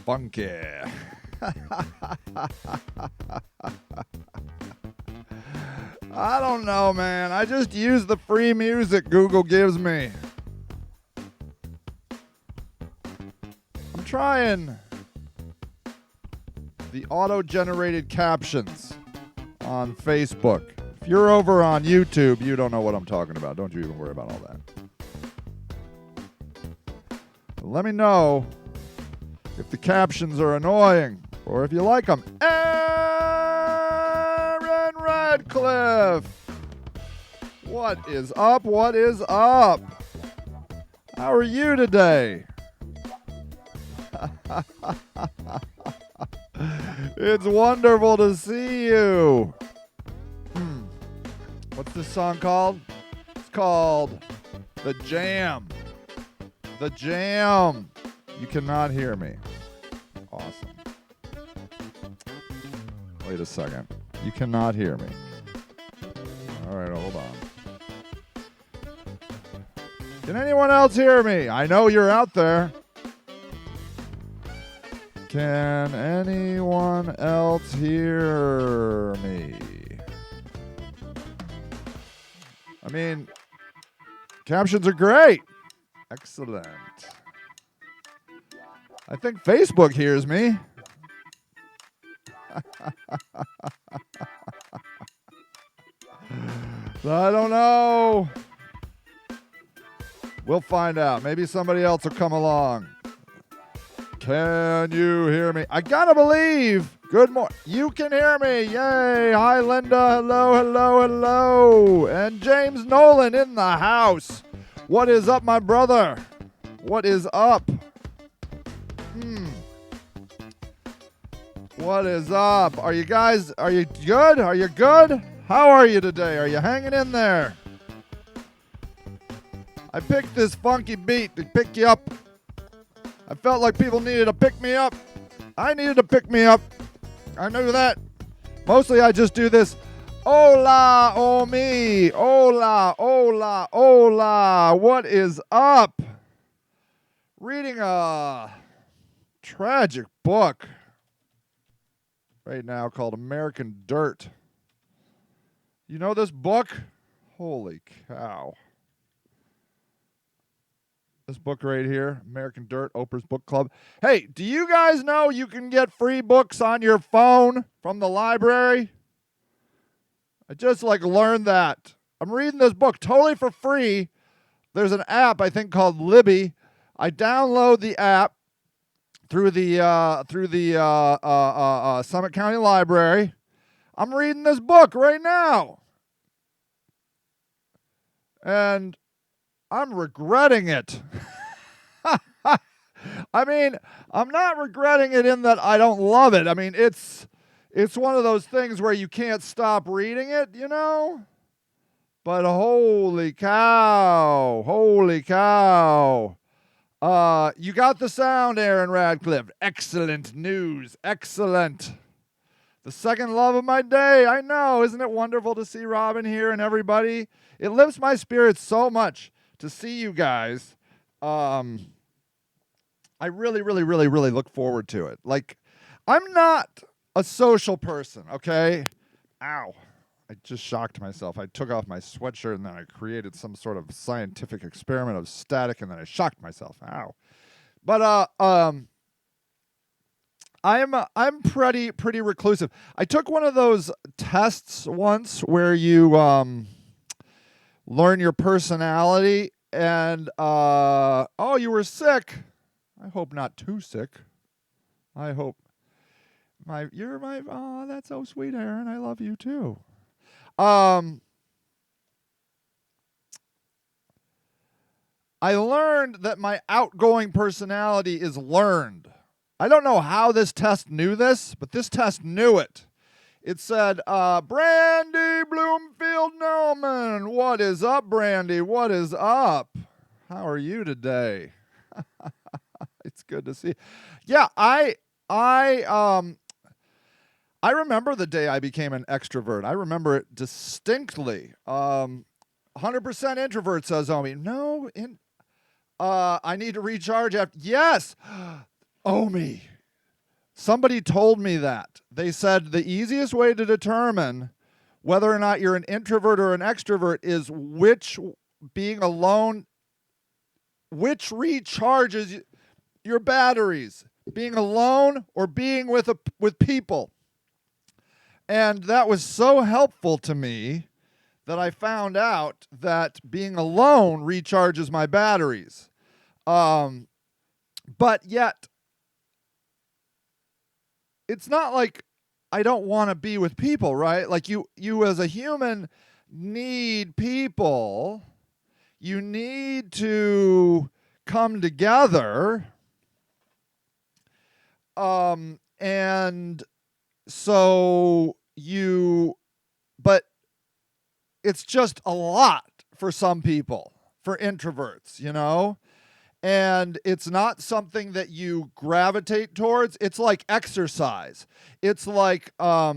Funky. I don't know, man. I just use the free music Google gives me. I'm trying the auto-generated captions on Facebook. If you're over on YouTube, you don't know what I'm talking about. Don't you even worry about all that. Let me know if the captions are annoying or if you like them. Aaron Radcliffe! What is up? What is up? How are you today? It's wonderful to see you. What's this song called? It's called The Jam. The Jam. You cannot hear me. Awesome. Wait a second. You cannot hear me. All right, hold on. Can anyone else hear me? I know you're out there. Can anyone else hear me? I mean, captions are great. Excellent. I think Facebook hears me. I don't know. We'll find out. Maybe somebody else will come along. Can you hear me? I gotta believe. Good morning. You can hear me. Yay. Hi, Linda. Hello, hello, hello. And James Nolan in the house. What is up, my brother? What is up? What is up? Are you guys, are you good? Are you good? How are you today? Are you hanging in there? I picked this funky beat to pick you up. I felt like people needed to pick me up. I needed to pick me up. I knew that. Mostly I just do this. Hola, oh me. Hola, hola, hola. What is up? Reading a tragic book right now called American Dirt. You know this book? Holy cow. This book right here, American Dirt, Oprah's Book Club. Hey, do you guys know you can get free books on your phone from the library? I just learned that. I'm reading this book totally for free. There's an app I think called Libby. I download the app through the Summit County Library. I'm reading this book right now. And I'm regretting it. I mean, I'm not regretting it in that I don't love it. I mean, it's one of those things where you can't stop reading it, you know? But holy cow. Holy cow. You got the sound, Aaron Radcliffe. Excellent news. Excellent. The second love of my day. I know. Isn't it wonderful to see Robin here and everybody? It lifts my spirits so much to see you guys. I really, really, really, really look forward to it. I'm not a social person, okay? Ow. I just shocked myself. I took off my sweatshirt and then I created some sort of scientific experiment of static and then I shocked myself. Ow. But I'm pretty reclusive. I took one of those tests once where you learn your personality and oh, you were sick. I hope not too sick. I hope you're my oh, that's so sweet, Aaron. I love you too. I learned that my outgoing personality is learned. I don't know how this test knew this, but this test knew it. It said, Brandy Bloomfield Nelman. What is up, Brandy? What is up? How are you today? It's good to see. Yeah, I remember the day I became an extrovert. I remember it distinctly. 100% introvert, says Omi. No, I need to recharge after. Yes, Omi. Somebody told me that. They said the easiest way to determine whether or not you're an introvert or an extrovert is which being alone, which recharges your batteries, being alone or being with people. And that was so helpful to me that I found out that being alone recharges my batteries. But yet, it's not like I don't want to be with people, right? Like you as a human need people. You need to come together. And so but it's just a lot for some people, for introverts, you know? And it's not something that you gravitate towards. It's like exercise. It's like I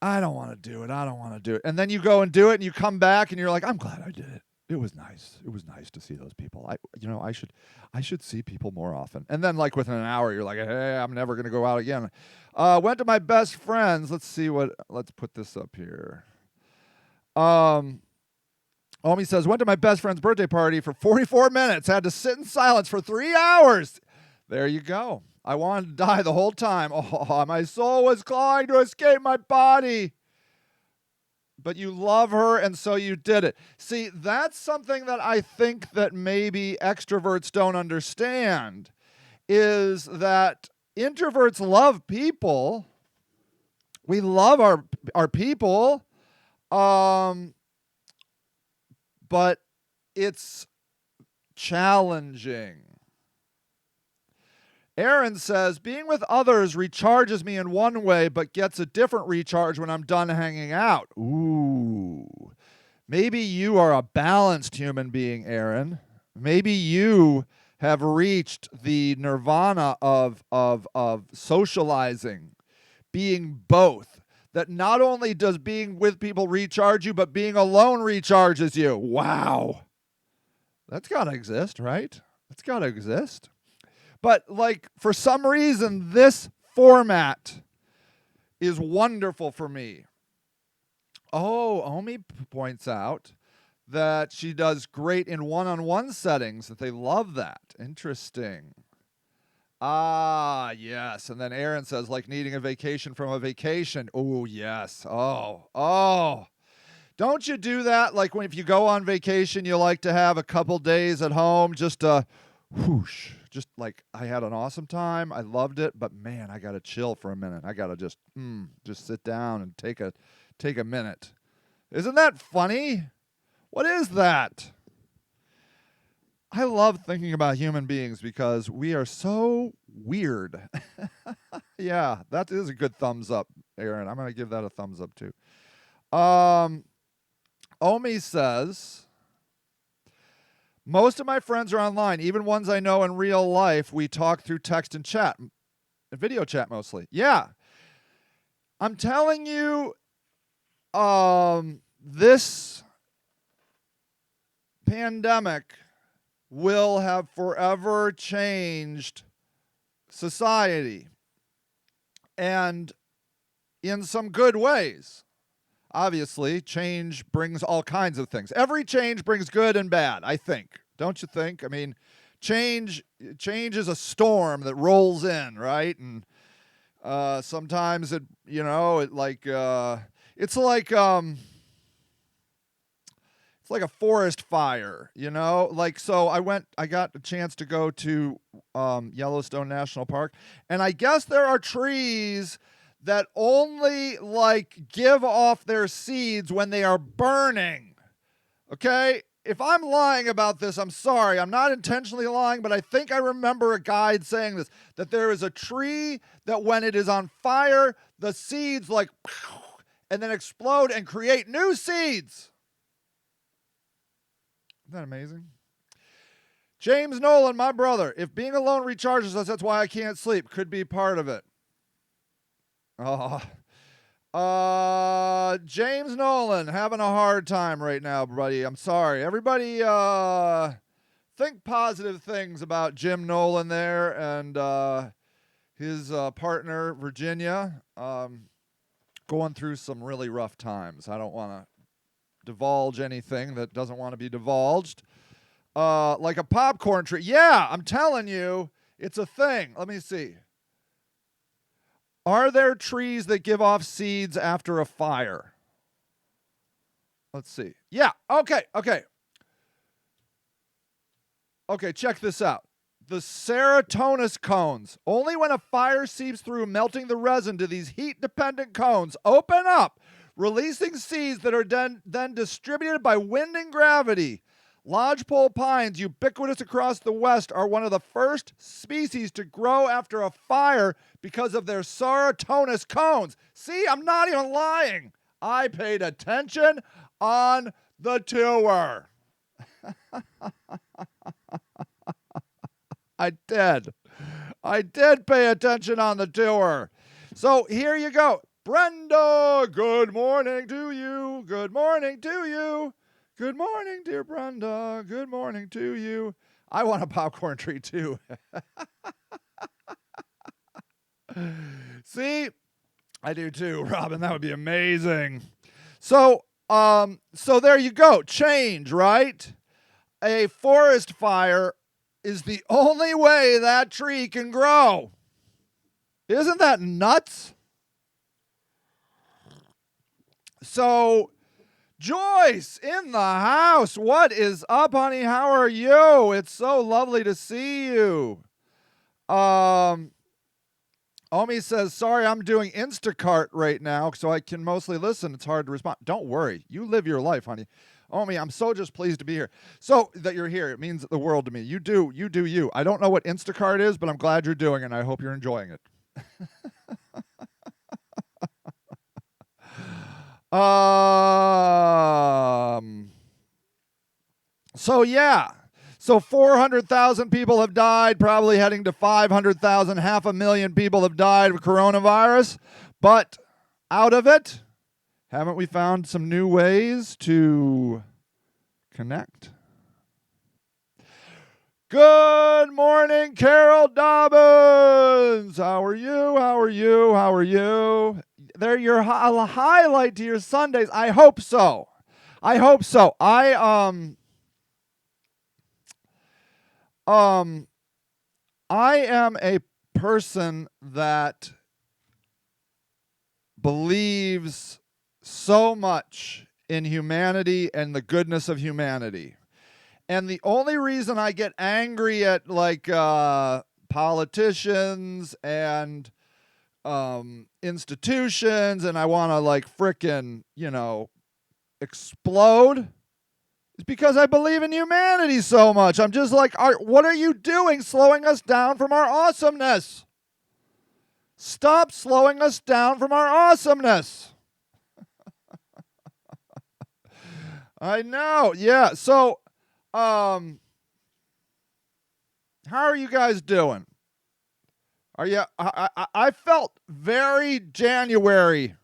don't want to do it. I don't want to do it. And then you go and do it and you come back and you're like, I'm glad I did it. It was nice. It was nice to see those people. I should see people more often. And then like within an hour, you're like, hey, I'm never going to go out again. Went to my best friend's. Let's put this up here. Omi says, went to my best friend's birthday party for 44 minutes. Had to sit in silence for 3 hours. There you go. I wanted to die the whole time. Oh, my soul was clawing to escape my body. But you love her, and so you did it. See, that's something that I think that maybe extroverts don't understand, is that introverts love people. We love our people. But it's challenging. Aaron says, being with others recharges me in one way, but gets a different recharge when I'm done hanging out. Ooh. Maybe you are a balanced human being, Aaron. Maybe you have reached the nirvana of socializing, being both. That not only does being with people recharge you, but being alone recharges you. Wow. That's got to exist, right? That's got to exist. But like for some reason, this format is wonderful for me. Oh, Omi points out that she does great in one-on-one settings, that they love that. Interesting. Ah, yes. And then Aaron says, like needing a vacation from a vacation. Oh, yes. Oh. Don't you do that? Like if you go on vacation, you like to have a couple days at home, just whoosh. Just like, I had an awesome time. I loved it, but man, I got to chill for a minute. I got to just sit down and take a minute. Isn't that funny? What is that? I love thinking about human beings because we are so weird. Yeah, that is a good thumbs up, Aaron. I'm going to give that a thumbs up too. Omi says, most of my friends are online, even ones I know in real life. We talk through text and chat, video chat mostly. Yeah. I'm telling you, this pandemic will have forever changed society, and in some good ways. Obviously, change brings all kinds of things. Every change brings good and bad, I think. Don't you think? I mean, change is a storm that rolls in, right? And sometimes it's like a forest fire, you know? Like, so I got a chance to go to Yellowstone National Park, and I guess there are trees that only give off their seeds when they are burning. Okay? If I'm lying about this, I'm sorry. I'm not intentionally lying, but I think I remember a guide saying this, that there is a tree that when it is on fire, the seeds and then explode and create new seeds. Isn't that amazing? James Nolan, my brother. If being alone recharges us, that's why I can't sleep. Could be part of it. James Nolan, having a hard time right now, buddy. I'm sorry. Everybody think positive things about Jim Nolan there and his partner, Virginia, going through some really rough times. I don't want to divulge anything that doesn't want to be divulged. Like a popcorn tree. Yeah, I'm telling you, it's a thing. Let me see. Are there trees that give off seeds after a fire? Let's see. Yeah, okay. Okay, check this out. The serotonin cones. Only when a fire seeps through, melting the resin, do these heat-dependent cones open up, releasing seeds that are then distributed by wind and gravity. Lodgepole pines, ubiquitous across the West, are one of the first species to grow after a fire because of their serotonin cones. See, I'm not even lying. I paid attention on the tour. I did pay attention on the tour. So here you go. Brenda, good morning to you. Good morning to you. Good morning, dear Brenda. Good morning to you. I want a popcorn tree too. See? I do too, Robin. That would be amazing. So there you go. Change, right? A forest fire is the only way that tree can grow. Isn't that nuts? So, Joyce in the house. What is up, honey? How are you? It's so lovely to see you. Omi says, sorry, I'm doing Instacart right now, so I can mostly listen. It's hard to respond. Don't worry. You live your life, honey. Omi, I'm so just pleased to be here. So that you're here, it means the world to me. You do you. I don't know what Instacart is, but I'm glad you're doing it, and I hope you're enjoying it. So yeah. So 400,000 people have died, probably heading to 500,000. 500,000 people have died of coronavirus. But out of it, haven't we found some new ways to connect? Good morning, Carol Dobbins. How are you? They're your highlight to your Sundays. I hope so. I am a person that believes so much in humanity and the goodness of humanity. And the only reason I get angry at politicians and institutions and I want to frickin', explode is because I believe in humanity so much. I'm just like, what are you doing slowing us down from our awesomeness? Stop slowing us down from our awesomeness. I know. Yeah. So, how are you guys doing? Are you? I felt very January.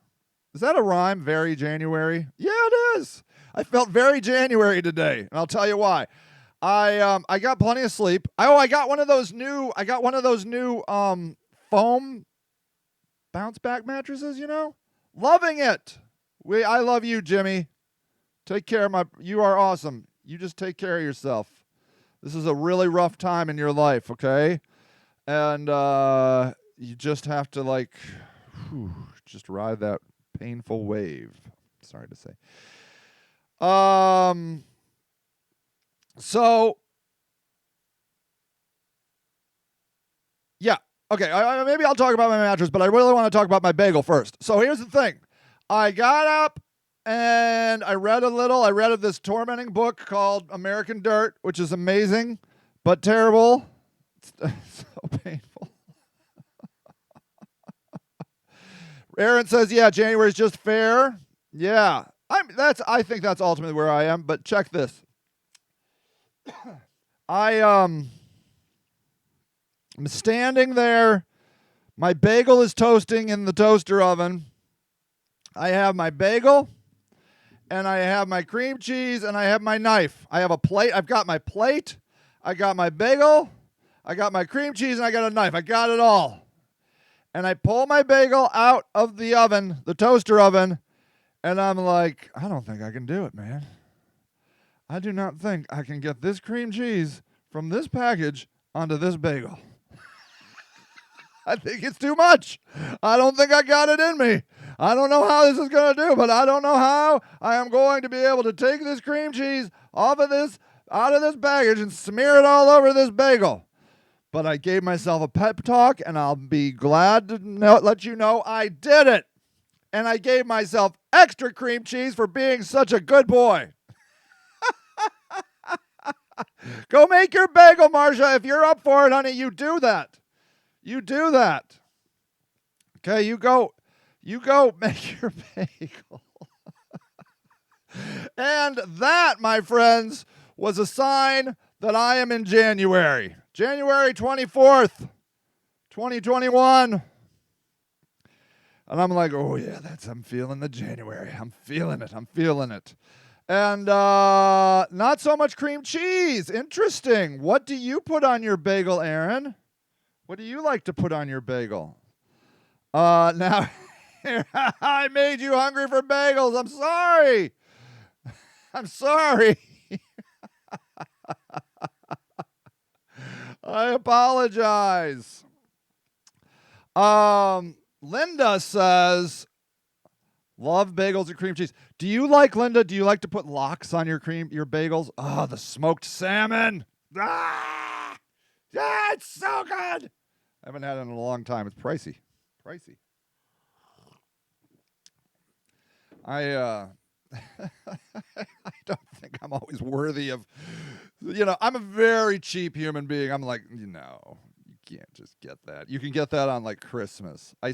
Is that a rhyme? Very January? Yeah, it is. I felt very January today, and I'll tell you why. I got plenty of sleep. I got one of those new. Foam bounce back mattresses. Loving it. I love you, Jimmy. Take care of you are awesome. You just take care of yourself. This is a really rough time in your life, okay? And you just have to just ride that painful wave. Sorry to say. So yeah, okay. Maybe I'll talk about my mattress, but I really want to talk about my bagel first. So here's the thing: I got up and I read a little. I read this tormenting book called American Dirt, which is amazing but terrible. It's so painful. Aaron says, "Yeah, January's just fair." Yeah. I think that's ultimately where I am, but check this. I'm standing there. My bagel is toasting in the toaster oven. I have my bagel, and I have my cream cheese, and I have my knife. I have a plate. I've got my plate. I got my bagel, I got my cream cheese, and I got a knife. I got it all. And I pull my bagel out of the oven, the toaster oven, and I'm like, I don't think I can do it, man. I do not think I can get this cream cheese from this package onto this bagel. I think it's too much. I don't think I got it in me. I don't know how this is going to do, but I don't know how I am going to be able to take this cream cheese out of this package and smear it all over this bagel. But I gave myself a pep talk, and I'll be glad to let you know I did it. And I gave myself extra cream cheese for being such a good boy. Go make your bagel, Marsha. If you're up for it, honey, you do that. You do that. Okay, you go make your bagel. And that, my friends, was a sign that I am in January. January 24th, 2021. And I'm like, oh yeah, I'm feeling the January. I'm feeling it. And not so much cream cheese. Interesting. What do you put on your bagel, Aaron? What do you like to put on your bagel? Now, I made you hungry for bagels. I'm sorry. I'm sorry. I apologize. Linda says, love bagels and cream cheese. Do you like to put lox on your bagels? Oh, the smoked salmon. Ah! Yeah, it's so good. I haven't had it in a long time. It's pricey. I don't think I'm always worthy of, I'm a very cheap human being. I'm like, you can't just get that. You can get that on like Christmas. And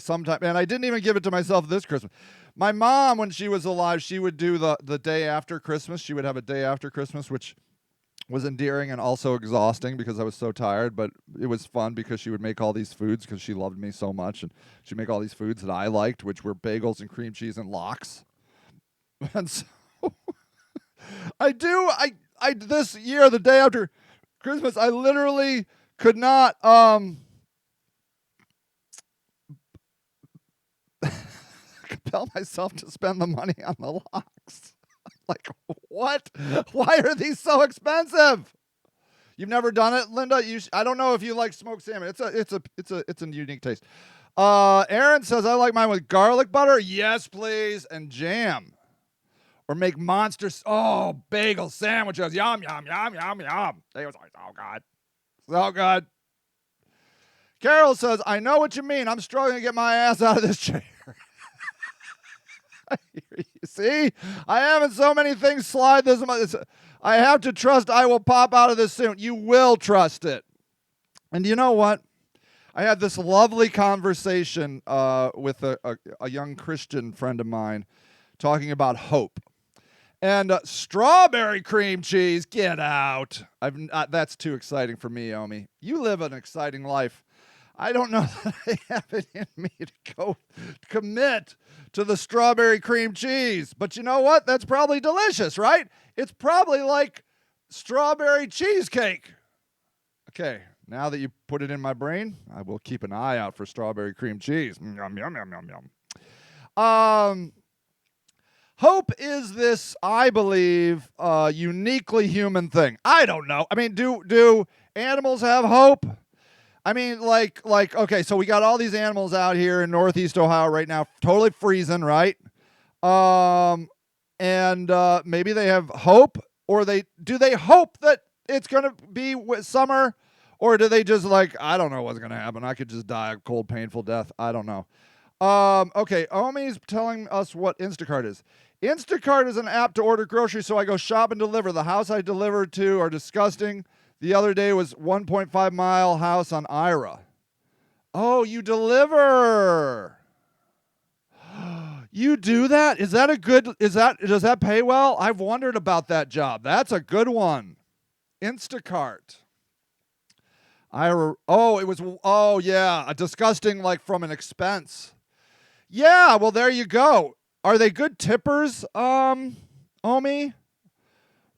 I didn't even give it to myself this Christmas. My mom, when she was alive, she would do the day after Christmas. She would have a day after Christmas, which was endearing and also exhausting because I was so tired, but it was fun because she would make all these foods because she loved me so much, and she'd make all these foods that I liked, which were bagels and cream cheese and lox. And so I this year, the day after Christmas, I literally could not compel myself to spend the money on the lox. Like, what? Why are these so expensive? You've never done it, Linda? I don't know if you like smoked salmon. It's a unique taste. Aaron says, I like mine with garlic butter. Yes, please. And jam. Or make bagel sandwiches. Yum, yum, yum, yum, yum. They was like, so good. So good. Carol says, I know what you mean. I'm struggling to get my ass out of this chair. You see? I haven't so many things slide this much. I have to trust I will pop out of this soon. You will trust it. And you know what? I had this lovely conversation with a young Christian friend of mine talking about hope. And strawberry cream cheese, get out. That's too exciting for me, Omi. You live an exciting life. I don't know that I have it in me to go commit to the strawberry cream cheese. But you know what? That's probably delicious, right? It's probably like strawberry cheesecake. Okay, now that you put it in my brain, I will keep an eye out for strawberry cream cheese. Yum, yum, yum, yum, yum. Hope is this, I believe, uniquely human thing. I don't know. I mean, do animals have hope? I mean, like, okay, so we got all these animals out here in Northeast Ohio right now, totally freezing, right? And maybe they have hope, or do they hope that it's going to be summer, or do they just like, I don't know what's going to happen. I could just die a cold, painful death. I don't know. Okay, Omi's telling us what Instacart is. Instacart is an app to order groceries, so I go shop and deliver. The house I deliver to are disgusting. The other day was 1.5 mile house on Ira. Oh, you deliver. You do that? Does that pay well? I've wondered about that job. That's a good one. Instacart. A disgusting, like from an expense. Yeah, well, there you go. Are they good tippers, Omi?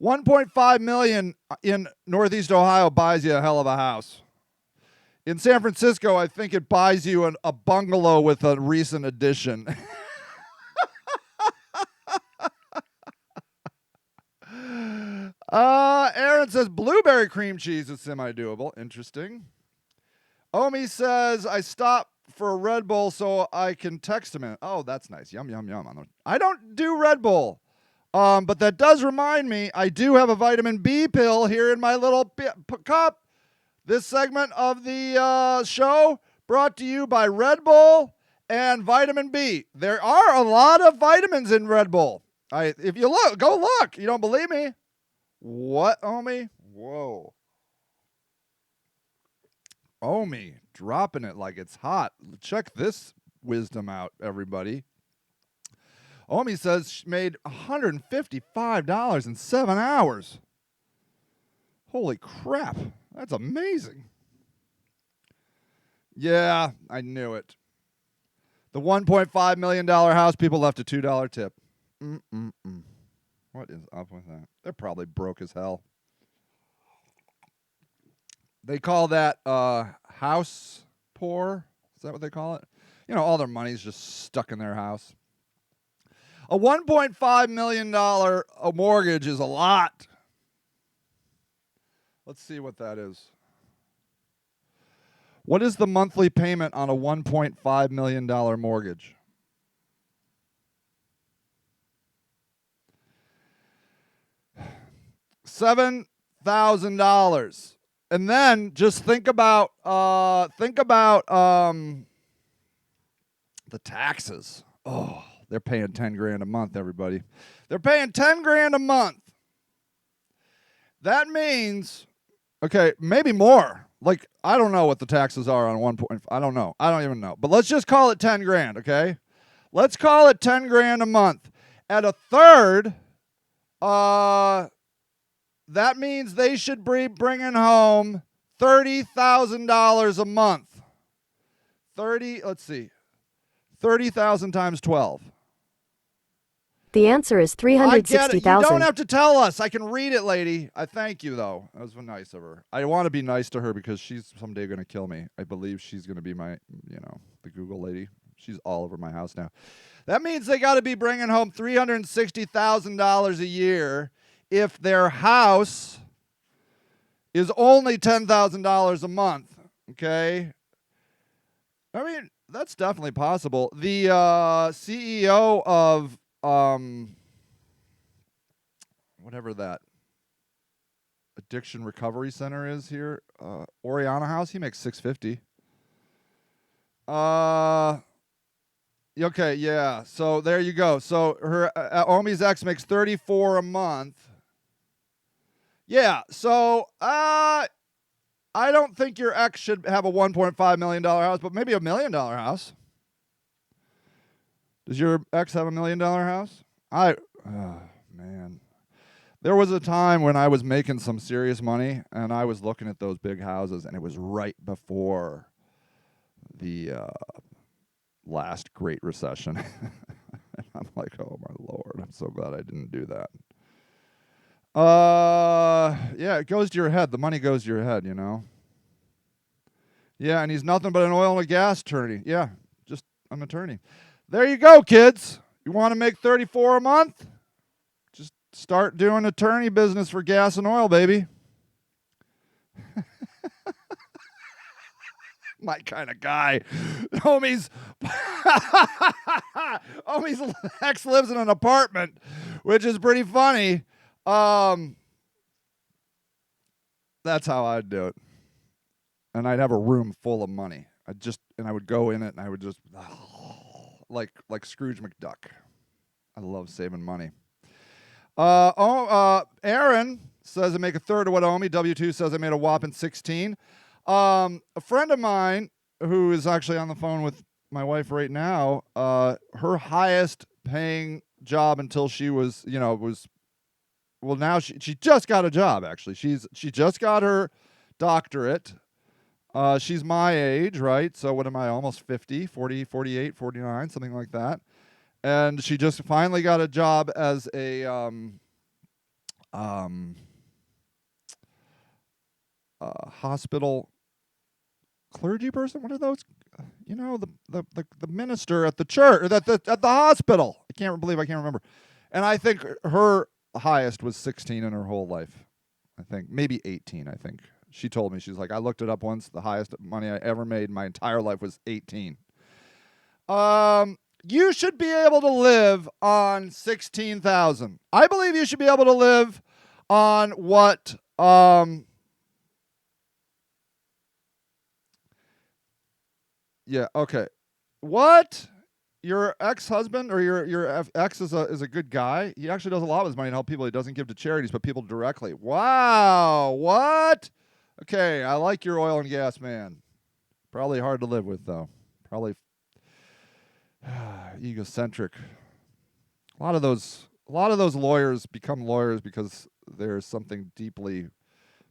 $1.5 million in Northeast Ohio buys you a hell of a house. In San Francisco, I think it buys you a bungalow with a recent addition. Aaron says blueberry cream cheese is semi-doable. Interesting. Omi says I stopped for a Red Bull so I can text him. Oh, that's nice. Yum, yum, yum. I don't do Red Bull. But that does remind me, I do have a vitamin B pill here in my little cup. This segment of the show brought to you by Red Bull and vitamin B. There are a lot of vitamins in Red Bull. If you look, go look. You don't believe me? What, Omi? Whoa. Omi, dropping it like it's hot. Check this wisdom out, everybody. Omi says she made $155 in 7 hours. Holy crap. That's amazing. Yeah, I knew it. The $1.5 million house, people left a $2 tip. What is up with that? They're probably broke as hell. They call that house poor. Is that what they call it? You know, all their money's just stuck in their house. A $1.5 million mortgage is a lot. Let's see what that is. What is the monthly payment on a $1.5 million mortgage? $7,000. And then just think about the taxes. Oh, they're paying $10,000 a month, everybody. They're paying $10,000 a month. That means, okay, maybe more. Like, I don't know what the taxes are on 1. I don't know. I don't even know. But let's just call it $10,000, okay? Let's call it $10,000 a month. At a third, that means they should be bringing home $30,000 a month. 30,000 times 12. The answer is 360,000. You don't have to tell us. I can read it, lady. I thank you, though. That was nice of her. I want to be nice to her because she's someday going to kill me. I believe she's going to be my, the Google lady. She's all over my house now. That means they got to be bringing home $360,000 a year if their house is only $10,000 a month, okay? I mean, that's definitely possible. The CEO of whatever that addiction recovery center is here, Oriana House, he makes $650. Okay, yeah. So there you go. So her Omi's ex makes $34 a month. Yeah. So I don't think your ex should have a $1.5 million house, but maybe $1 million house. Does your ex have $1 million house? Man. There was a time when I was making some serious money, and I was looking at those big houses, and it was right before the last Great Recession. And I'm like, oh, my Lord, I'm so glad I didn't do that. Yeah, it goes to your head. The money goes to your head, you know. Yeah, and he's nothing but an oil and a gas attorney. Yeah, just an attorney. There you go, kids. You want to make $34 a month? Just start doing attorney business for gas and oil, baby. My kind of guy. Homie's ex lives in an apartment, which is pretty funny. That's how I'd do it. And I'd have a room full of money. I would go in it and I would just like Scrooge McDuck. I love saving money. Aaron says I make a third of what Omi. W2 says I made a whopping 16. A friend of mine who is actually on the phone with my wife right now, her highest paying job until she was, now she just got a job, actually. She just got her doctorate. She's my age, right? So what am I, almost 50, 40, 48, 49, something like that. And she just finally got a job as a hospital clergy person. What are those? You know, the minister at the church, or at the hospital. I can't remember. And I think her highest was 16 in her whole life. I think maybe 18. I think she told me, she's like, I looked it up once. The highest money I ever made in my entire life was 18. You should be able to live on 16,000. I believe you should be able to live on what yeah, okay. What? Your ex-husband or your ex is a good guy. He actually does a lot with his money to help people. He doesn't give to charities, but people directly. Wow. What? Okay, I like your oil and gas man. Probably hard to live with, though. Probably egocentric. A lot of those lawyers become lawyers because there's something deeply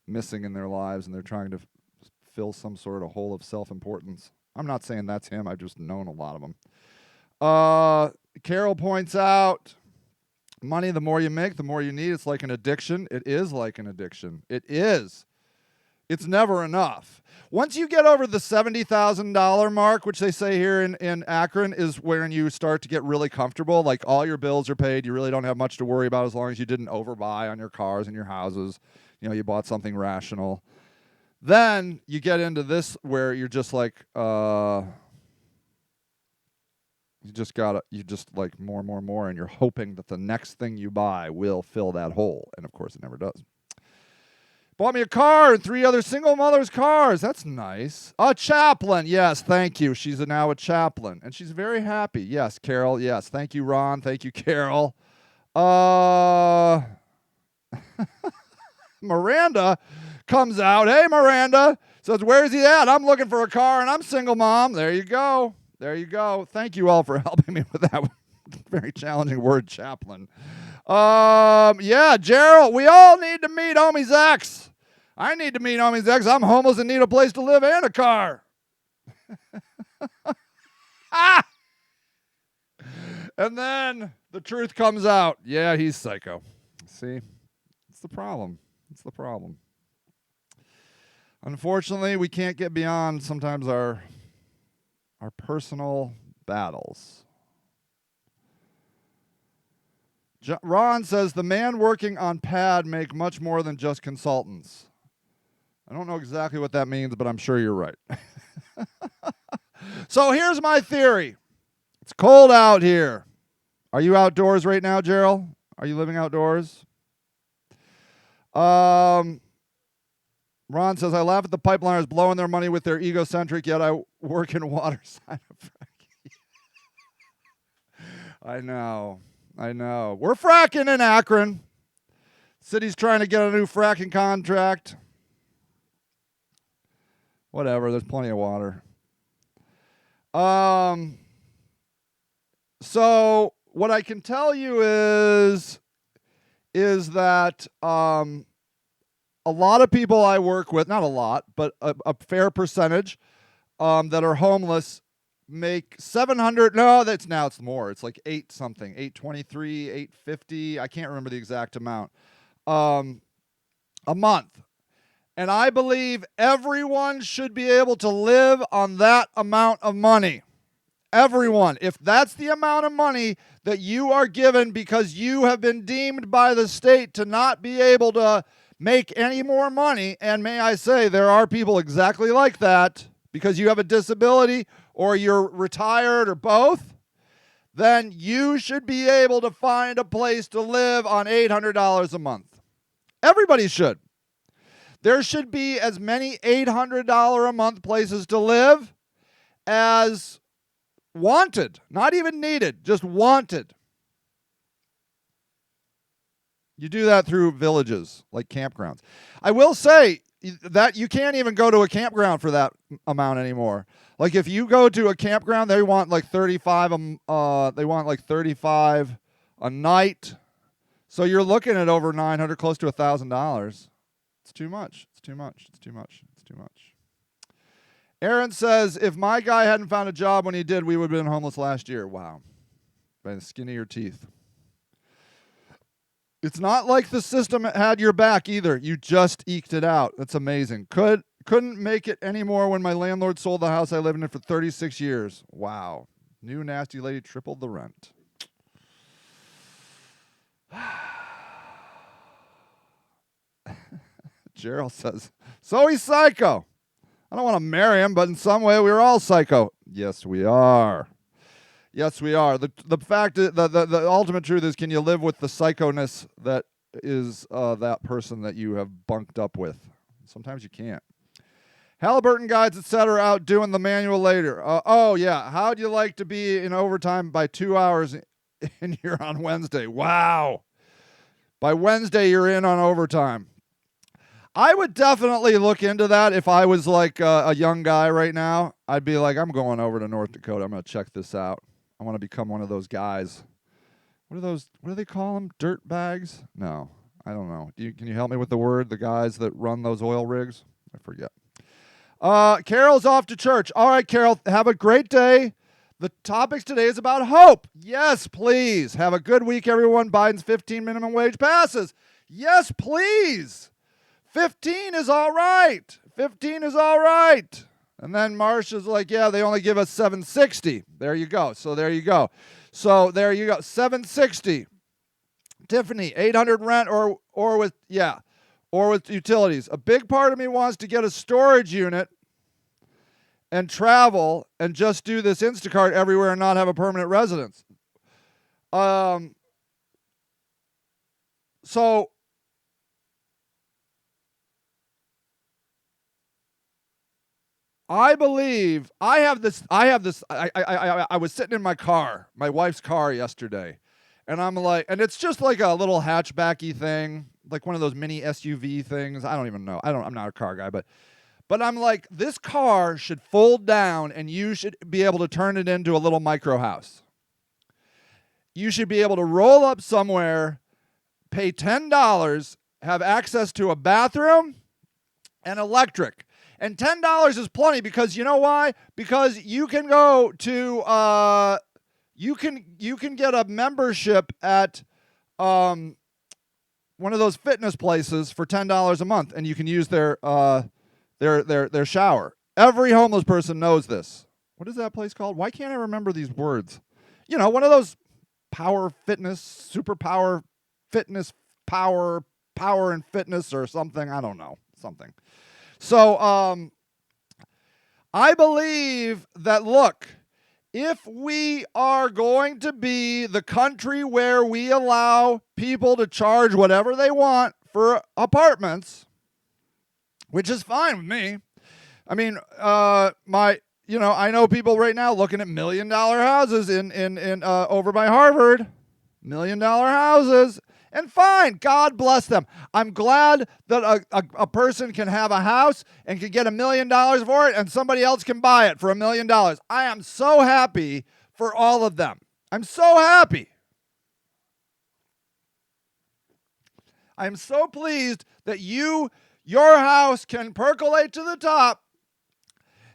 missing in their lives, and they're trying to fill some sort of hole of self-importance. I'm not saying that's him. I've just known a lot of them. Carol points out, money, the more you make, the more you need. It's like an addiction. It is like an addiction. It is. It's never enough. Once you get over the $70,000 mark, which they say here in Akron, is when you start to get really comfortable. Like all your bills are paid. You really don't have much to worry about as long as you didn't overbuy on your cars and your houses. You know, you bought something rational. Then you get into this where you're just like, you just like more, and you're hoping that the next thing you buy will fill that hole. And of course it never does. Bought me a car and 3 other single mothers' cars. That's nice. A chaplain. Yes, thank you. She's now a chaplain. And she's very happy. Yes, Carol. Yes. Thank you, Ron. Thank you, Carol. Miranda comes out. Hey, Miranda. Says, where's he at? I'm looking for a car and I'm single mom. There you go. There you go. Thank you all for helping me with that very challenging word, chaplain. Yeah, Gerald, we all need to meet Omi's ex. I need to meet Omi's ex. I'm homeless and need a place to live and a car. And then the truth comes out. Yeah, he's psycho. See? It's the problem. It's the problem. Unfortunately, we can't get beyond sometimes our personal battles. Ron says the man working on pad make much more than just consultants. I don't know exactly what that means, but I'm sure you're right. So here's my theory. It's cold out here. Are you outdoors right now, Gerald? Are you living outdoors? Ron says, I laugh at the pipeliners blowing their money with their egocentric, yet I work in water side of fracking. I know. We're fracking in Akron. City's trying to get a new fracking contract. Whatever, there's plenty of water. So what I can tell you is that a lot of people I work with, not a lot, but a fair percentage that are homeless make 700. No, it's more. It's like 8 something, 823, 850. I can't remember the exact amount. A month. And I believe everyone should be able to live on that amount of money. Everyone. If that's the amount of money that you are given because you have been deemed by the state to not be able to make any more money, and may I say there are people exactly like that because you have a disability or you're retired or both, then you should be able to find a place to live on $800 a month. Everybody should. There should be as many $800 a month places to live as wanted. Not even needed, just wanted. You do that through villages, like campgrounds. I will say that you can't even go to a campground for that amount anymore. Like if you go to a campground, they want like 35 a night. So you're looking at over $900, close to $1,000. It's too much. Aaron says, if my guy hadn't found a job when he did, we would have been homeless last year. Wow. By the skin of your teeth. It's not like the system had your back either. You just eked it out. That's amazing. Couldn't make it anymore when my landlord sold the house I lived in for 36 years. Wow. New nasty lady tripled the rent. Gerald says, so he's psycho. I don't want to marry him, but in some way we're all psycho. Yes, we are. Yes, we are. The fact is, the ultimate truth is, can you live with the psychoness that is that person that you have bunked up with? Sometimes you can't. Halliburton guides, etc., out doing the manual later. Oh, yeah. How'd you like to be in overtime by 2 hours and you're on Wednesday? Wow. By Wednesday, you're in on overtime. I would definitely look into that if I was like a young guy right now. I'd be like, I'm going over to North Dakota. I'm going to check this out. I want to become one of those guys. What do they call them? Dirt bags? No, I don't know. Can you help me with the word? The guys that run those oil rigs? I forget. Carol's off to church. All right, Carol, have a great day. The topics today is about hope. Yes, please. Have a good week, everyone. Biden's 15 minimum wage passes. Yes, please. 15 is all right. 15 is all right. And then Marsha's like, yeah, they only give us $760. There you go. So there you go. $760. Tiffany, 800 rent or with utilities. A big part of me wants to get a storage unit and travel and just do this Instacart everywhere and not have a permanent residence. So I believe I was sitting in my car, my wife's car yesterday, and I'm like, and it's just like a little hatchbacky thing, like one of those mini SUV things. I don't even know. I'm not a car guy, but I'm like, this car should fold down and you should be able to turn it into a little micro house. You should be able to roll up somewhere, pay $10, have access to a bathroom and electric. And $10 is plenty because you know why? Because you can go to you can get a membership at one of those fitness places for $10 a month, and you can use their shower. Every homeless person knows this. What is that place called? Why can't I remember these words? You know, one of those power fitness, superpower fitness, power and fitness or something. I don't know. Something. So I believe that, look, if we are going to be the country where we allow people to charge whatever they want for apartments, which is fine with me. I mean, I know people right now looking at $1 million houses in over by Harvard, $1 million houses. And fine, God bless them. I'm glad that a person can have a house and can get $1 million for it and somebody else can buy it for $1 million. I am so happy for all of them. I'm so happy. I'm so pleased that your house can percolate to the top,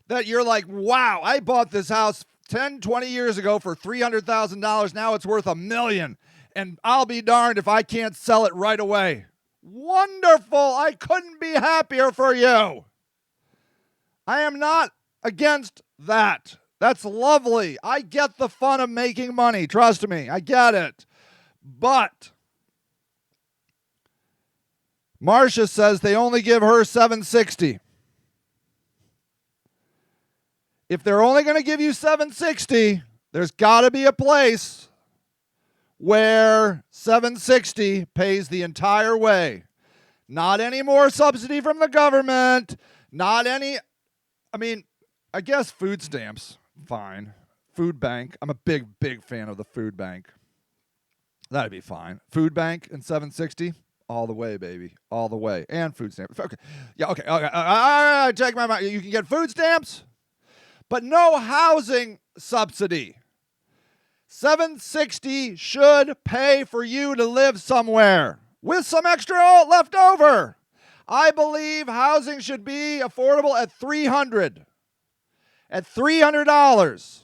that you're like, wow, I bought this house 10, 20 years ago for $300,000. Now it's worth $1 million. And I'll be darned if I can't sell it right away. Wonderful. I couldn't be happier for you. I am not against that. That's lovely. I get the fun of making money. Trust me, I get it. But Marcia says they only give her $760. If they're only going to give you $760, there's got to be a place where $760 pays the entire way. Not any more subsidy from the government. Not any, I guess food stamps, fine. Food bank, I'm a big fan of the food bank. That'd be fine. Food bank and $760, all the way, baby, all the way. And food stamps. Okay, yeah, okay. I take my mind. You can get food stamps, but no housing subsidy. $760 should pay for you to live somewhere with some extra left over. I believe housing should be affordable at $300. At $300.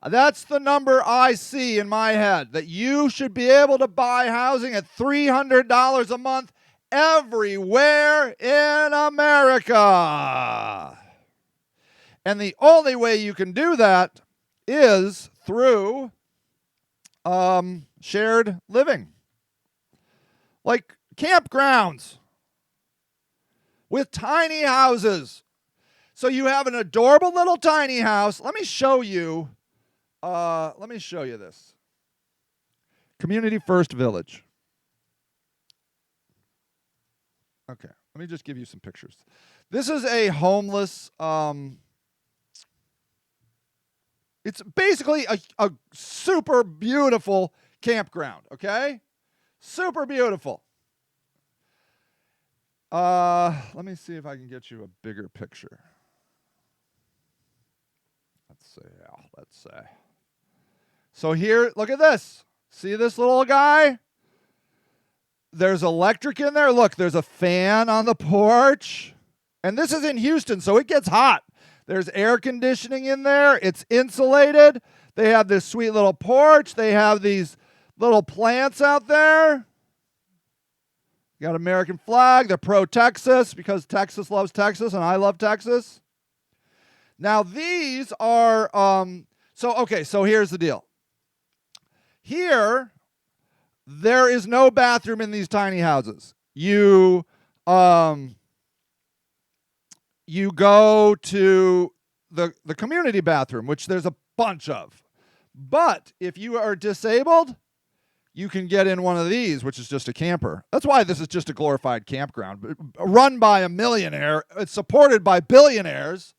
That's the number I see in my head, that you should be able to buy housing at $300 a month everywhere in America. And the only way you can do that is through shared living, like campgrounds with tiny houses. So you have an adorable little tiny house. Let me show you this. Community First Village. Okay, let me just give you some pictures. This is a homeless, it's basically a super beautiful campground, okay? Super beautiful. Let me see if I can get you a bigger picture. Let's see. So here, look at this. See this little guy? There's electric in there. Look, there's a fan on the porch. And this is in Houston, so it gets hot. There's air conditioning in there. It's insulated. They have this sweet little porch. They have these little plants out there. You got American flag. They're pro-Texas because Texas loves Texas and I love Texas. Now these are, so here's the deal. Here, there is no bathroom in these tiny houses. You go to the community bathroom, which there's a bunch of. But if you are disabled, you can get in one of these, which is just a camper. That's why this is just a glorified campground, run by a millionaire. It's supported by billionaires.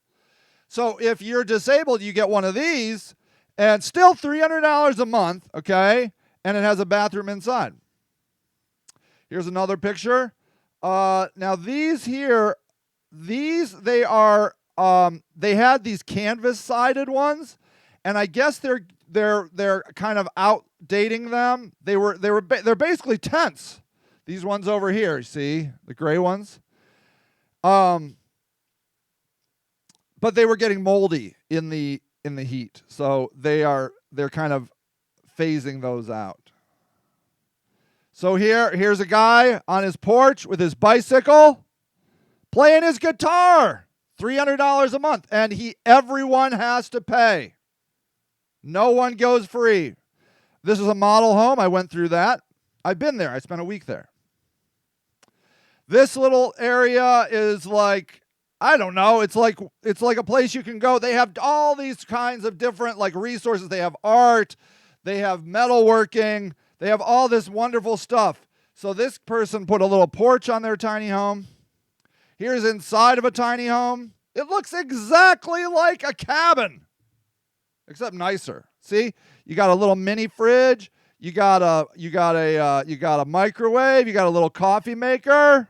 So if you're disabled, you get one of these, and still $300 a month, okay? And it has a bathroom inside. Here's another picture. Now these here, they had these canvas-sided ones, and I guess they're kind of outdating them. They're basically tents. These ones over here, you see the gray ones. But they were getting moldy in the heat, so they're kind of phasing those out. So here's a guy on his porch with his bicycle playing his guitar. $300 a month, and everyone has to pay. No one goes free. This is a model home. I went through that. I've been there. I spent a week there. This little area is like, I don't know, it's like a place you can go. They have all these kinds of different like resources. They have art, they have metalworking, they have all this wonderful stuff. So this person put a little porch on their tiny home. Here's inside of a tiny home. It looks exactly like a cabin, except nicer. See, you got a little mini fridge. You got a microwave. You got a little coffee maker.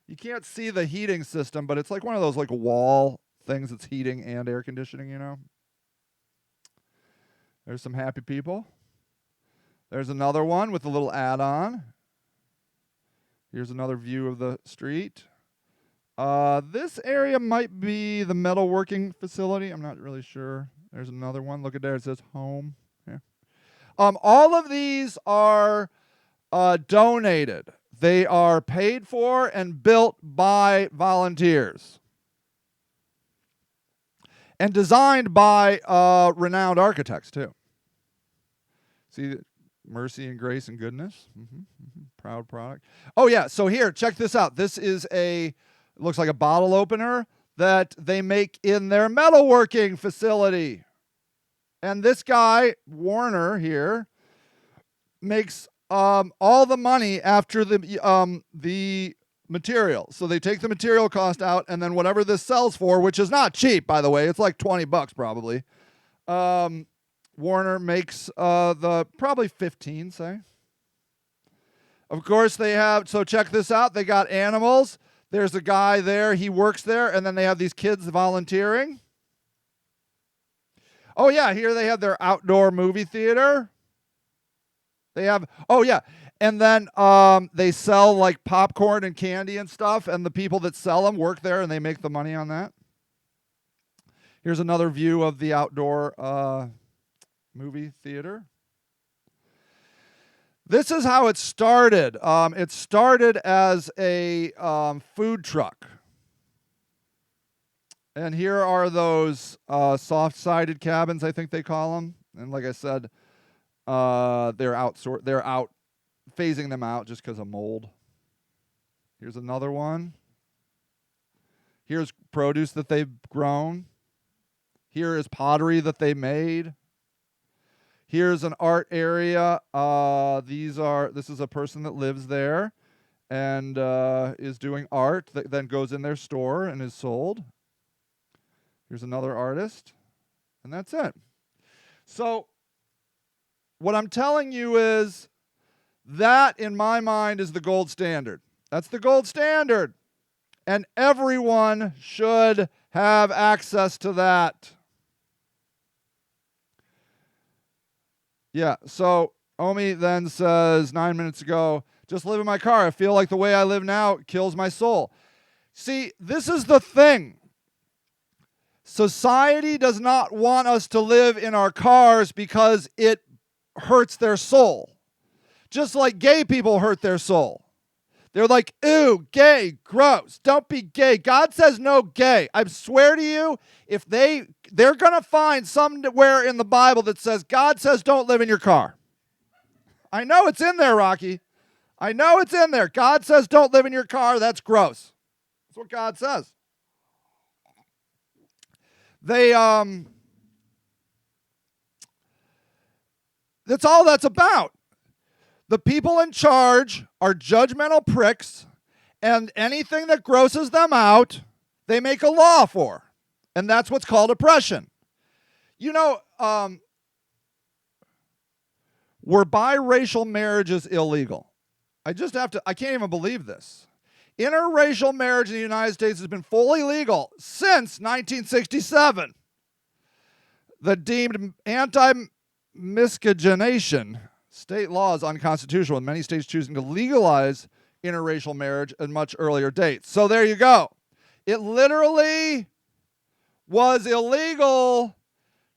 You can't see the heating system, but it's like one of those like wall things that's heating and air conditioning, you know. There's some happy people. There's another one with a little add-on. Here's another view of the street. This area might be the metalworking facility. I'm not really sure. There's another one. Look at there. It says home. Yeah. All of these are donated. They are paid for and built by volunteers. And designed by renowned architects, too. See, mercy and grace and goodness. Proud product. Oh, yeah. So here, check this out. This is it looks like a bottle opener that they make in their metalworking facility. And this guy, Warner here, makes all the money after the material. So they take the material cost out, and then whatever this sells for, which is not cheap, by the way, it's like $20 probably. Warner makes probably 15, say. Of course, they have, so check this out. They got animals. There's a guy there. He works there, and then they have these kids volunteering. Oh, yeah, here they have their outdoor movie theater. They have, oh, yeah, and then they sell like popcorn and candy and stuff, and the people that sell them work there, and they make the money on that. Here's another view of the outdoor movie theater. This is how it started. It started as a food truck. And here are those soft-sided cabins, I think they call them. And like I said, they're out phasing them out just because of mold. Here's another one. Here's produce that they've grown. Here is pottery that they made. Here's an art area. This is a person that lives there and is doing art that then goes in their store and is sold. Here's another artist, and that's it. So what I'm telling you is that, in my mind, is the gold standard. That's the gold standard. And everyone should have access to that. Yeah, so Omi then says 9 minutes ago, just live in my car. I feel like the way I live now kills my soul. See, this is the thing. Society does not want us to live in our cars because it hurts their soul. Just like gay people hurt their soul. They're like, ooh, gay, gross, don't be gay. God says no gay. I swear to you, if they're going to find somewhere in the Bible that says God says don't live in your car. I know it's in there, Rocky. I know it's in there. God says don't live in your car. That's gross. That's what God says. That's all that's about. The people in charge are judgmental pricks, and anything that grosses them out, they make a law for. And that's what's called oppression. You know, were biracial marriages illegal? I can't even believe this. Interracial marriage in the United States has been fully legal since 1967. The deemed anti-miscegenation state law is unconstitutional, with many states choosing to legalize interracial marriage at much earlier dates. So there you go. It literally was illegal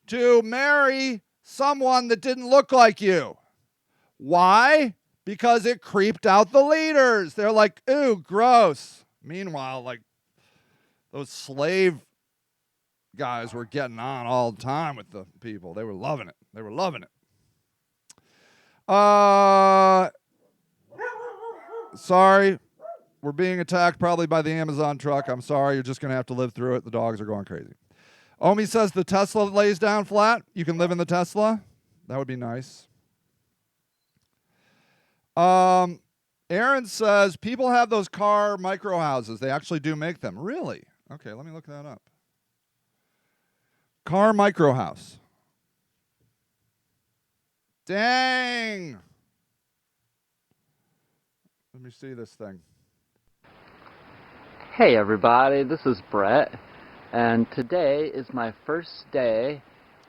to marry someone that didn't look like you. Why? Because it creeped out the leaders. They're like, ooh, gross. Meanwhile, like, those slave guys were getting on all the time with the people. They were loving it. They were loving it. Sorry. We're being attacked probably by the Amazon truck. I'm sorry. You're just going to have to live through it. The dogs are going crazy. Omi says the Tesla lays down flat. You can live in the Tesla. That would be nice. Aaron says people have those car micro houses. They actually do make them. Really? Okay, let me look that up. Car micro house. Dang. Let me see this thing. Hey everybody, this is Brett, and today is my first day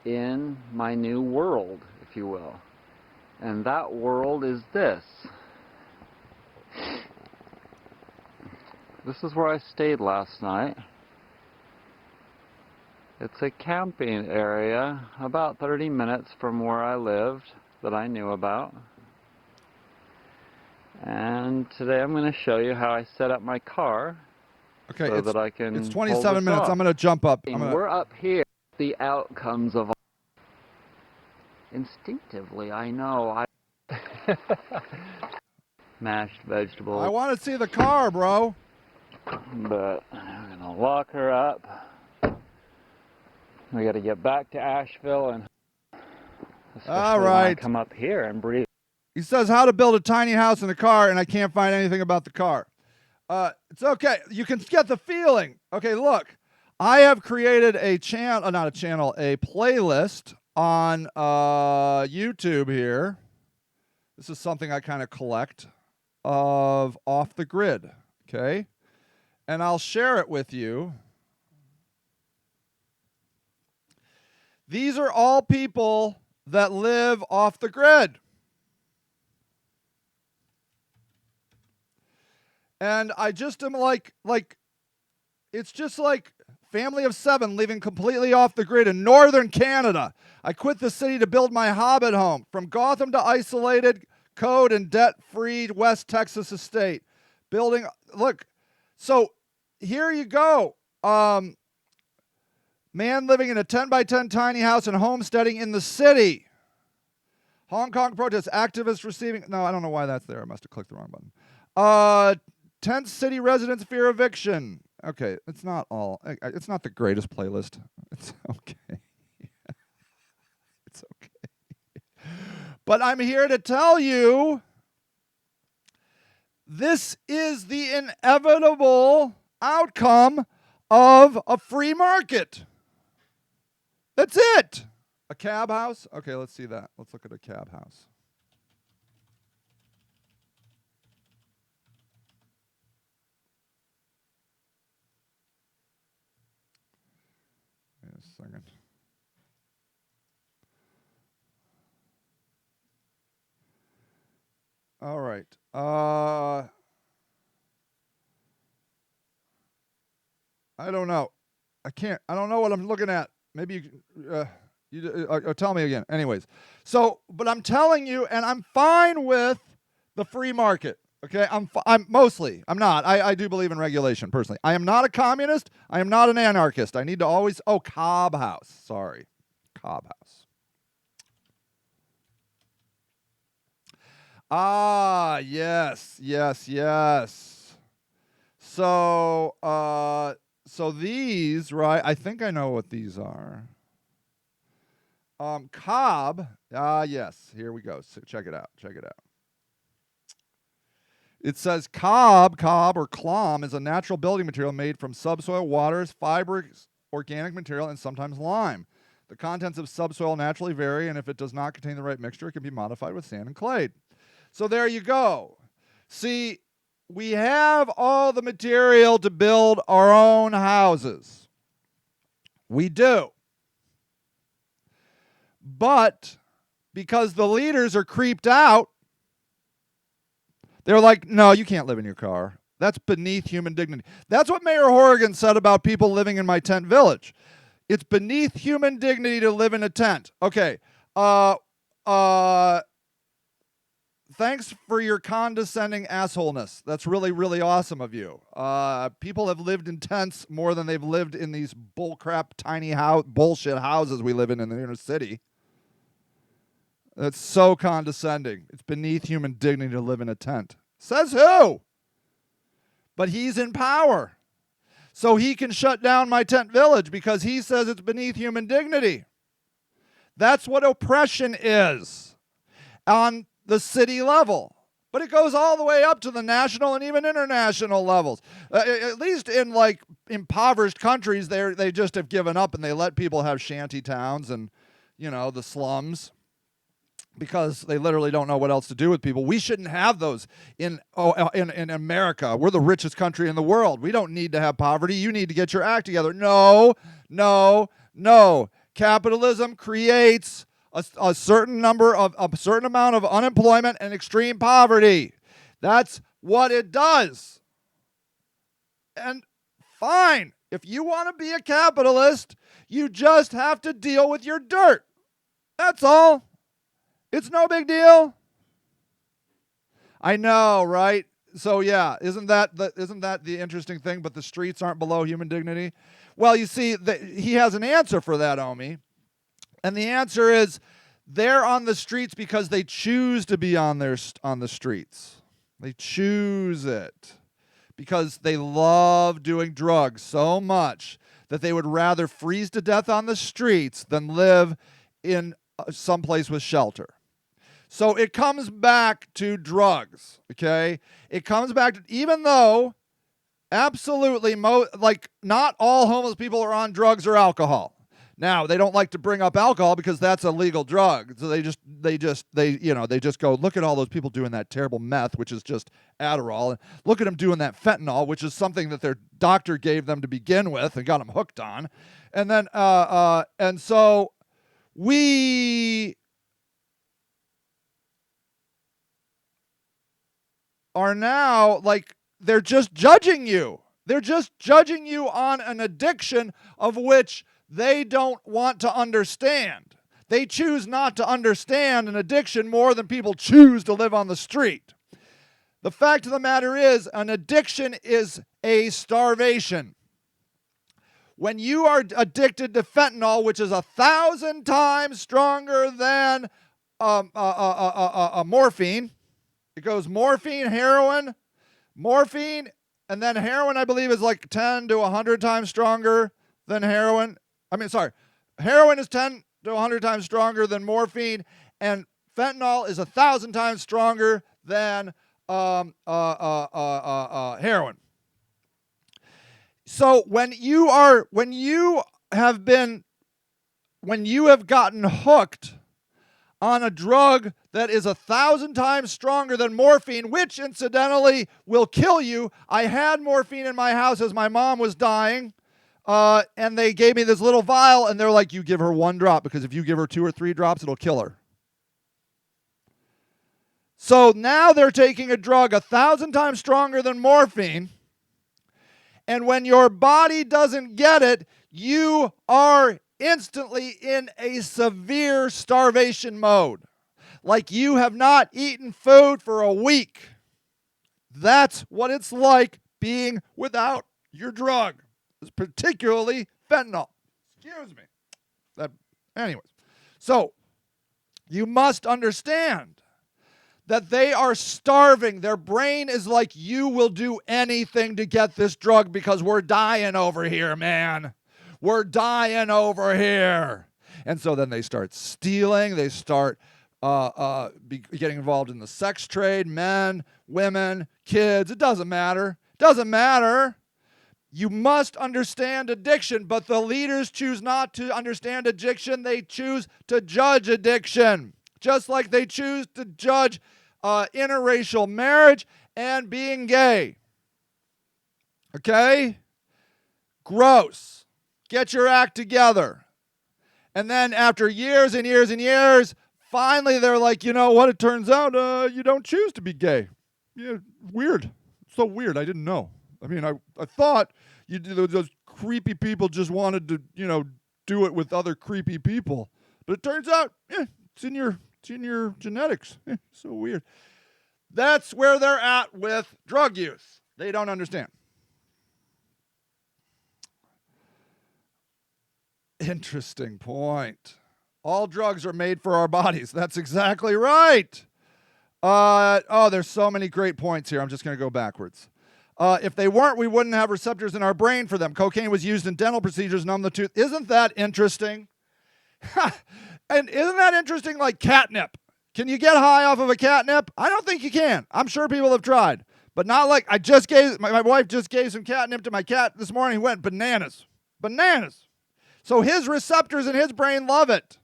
in my new world, if you will. And that world is this. This is where I stayed last night. It's a camping area about 30 minutes from where I lived that I knew about. And today I'm going to show you how I set up my car so that I can It's 27 minutes. off. I'm going to jump up. We're up here. The outcomes of instinctively, I know. Mashed vegetables. I want to see the car, bro. But I'm going to lock her up. We got to get back to Asheville, and all right. when I come up here and breathe. He says how to build a tiny house in a car, and I can't find anything about the car. It's okay. You can get the feeling. Okay, look. I have created a playlist on YouTube here. This is something I kind of collect of Off the Grid, okay? And I'll share it with you. These are all people that live off the grid. And I just am like, it's just like family of 7 living completely off the grid in northern Canada. I quit the city to build my hobbit home. From Gotham to isolated, code and debt-free West Texas estate. Building, look, so here you go. Man living in a 10 by 10 tiny house and homesteading in the city. Hong Kong protests, activists receiving, no, I don't know why that's there. I must have clicked the wrong button. Tenth city residents fear eviction. Okay, it's not the greatest playlist. It's okay. It's okay. But I'm here to tell you this is the inevitable outcome of a free market. That's it. A cab house? Okay, let's see that. Let's look at a cab house. Wait a second. All right. I don't know. I don't know what I'm looking at. Maybe you tell me again. Anyways, but I'm telling you, and I'm fine with the free market. Okay, I'm not. I do believe in regulation personally. I am not a communist. I am not an anarchist. I need to always. Oh, Cobb House. Sorry, Cobb House. Ah, yes. So these, right? I think I know what these are. Cobb. Yes. Here we go. So check it out. It says cob or clom is a natural building material made from subsoil, waters, fibers, organic material, and sometimes lime. The contents of subsoil naturally vary, and if it does not contain the right mixture, it can be modified with sand and clay. So there you go. See, we have all the material to build our own houses. We do. But because the leaders are creeped out, they're like, no, you can't live in your car. That's beneath human dignity. That's what Mayor Horrigan said about people living in my tent village. It's beneath human dignity to live in a tent. Okay. Thanks for your condescending assholeness. That's really, really awesome of you. People have lived in tents more than they've lived in these bullcrap tiny bullshit houses we live in the inner city. That's so condescending. It's beneath human dignity to live in a tent. Says who? But he's in power. So he can shut down my tent village because he says it's beneath human dignity. That's what oppression is on the city level. But it goes all the way up to the national and even international levels. At least in like impoverished countries, they just have given up and they let people have shanty towns and, the slums, because they literally don't know what else to do with people. We shouldn't have those in America. We're the richest country in the world. We don't need to have poverty. You need to get your act together. No. Capitalism creates a certain amount of unemployment and extreme poverty. That's what it does. And fine, if you want to be a capitalist, you just have to deal with your dirt. That's all. It's no big deal. I know, right? So yeah, isn't that the interesting thing? But the streets aren't below human dignity. Well, you see, he has an answer for that, Omi, and the answer is they're on the streets because they choose to be on the streets. They choose it because they love doing drugs so much that they would rather freeze to death on the streets than live in someplace with shelter. So it comes back to drugs, okay? It comes back to, even though absolutely not all homeless people are on drugs or alcohol. Now, they don't like to bring up alcohol because that's a legal drug. So they just go, look at all those people doing that terrible meth, which is just Adderall. And look at them doing that fentanyl, which is something that their doctor gave them to begin with and got them hooked on. And then, and so we are now like, they're just judging you. They're just judging you on an addiction of which they don't want to understand. They choose not to understand an addiction more than people choose to live on the street. The fact of the matter is, an addiction is a starvation. When you are addicted to fentanyl, which is 1,000 times stronger than morphine, it goes morphine, heroin, and then heroin, I believe, is like 10 to 100 times stronger than heroin. Heroin is 10 to 100 times stronger than morphine, and fentanyl is 1,000 times stronger than heroin. So when you have gotten hooked on a drug that is 1,000 times stronger than morphine, which incidentally will kill you. I had morphine in my house as my mom was dying, and they gave me this little vial, and they're like, you give her 1 drop, because if you give her 2 or 3 drops, it'll kill her. So now they're taking a drug 1,000 times stronger than morphine, and when your body doesn't get it, you are instantly in a severe starvation mode. Like you have not eaten food for a week. That's what it's like being without your drug, particularly fentanyl. Excuse me. Anyways, so you must understand that they are starving. Their brain is like, you will do anything to get this drug because we're dying over here, man. We're dying over here. And so then they start stealing. They start getting involved in the sex trade, men, women, kids. It doesn't matter. Doesn't matter. You must understand addiction, but the leaders choose not to understand addiction. They choose to judge addiction, just like they choose to judge interracial marriage and being gay. Okay? Gross. Get your act together. And then after years and years and years, finally they're like, you know what? It turns out you don't choose to be gay. Yeah, weird. So weird. I didn't know. I mean, I thought those creepy people just wanted to, do it with other creepy people. But it turns out, it's in your genetics. So weird. That's where they're at with drug use. They don't understand. Interesting point. All drugs are made for our bodies. That's exactly right. There's so many great points here. I'm just going to go backwards. If they weren't, we wouldn't have receptors in our brain for them. Cocaine was used in dental procedures, numb the tooth. Isn't that interesting? And isn't that interesting, like catnip? Can you get high off of a catnip? I don't think you can. I'm sure people have tried. But not like, my wife just gave some catnip to my cat this morning. He went bananas. Bananas. So his receptors in his brain love it.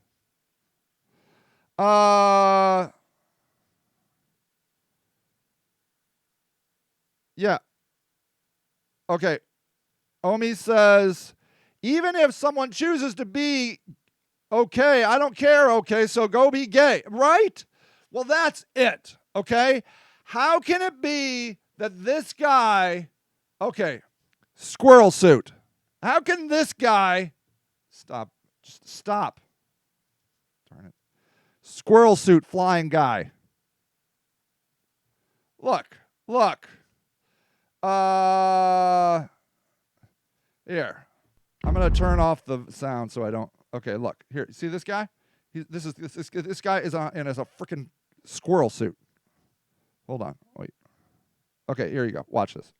Yeah. Okay. Omi says, even if someone chooses to be okay, I don't care, okay, so go be gay. Right? Well, that's it, okay? How can it be that this guy, okay, squirrel suit. How can this guy, just stop. Darn it. Squirrel suit flying guy. Look. Here. I'm going to turn off the sound so I don't. Okay, look. Here, see this guy? This guy is in a freaking squirrel suit. Hold on. Wait. Okay, here you go. Watch this.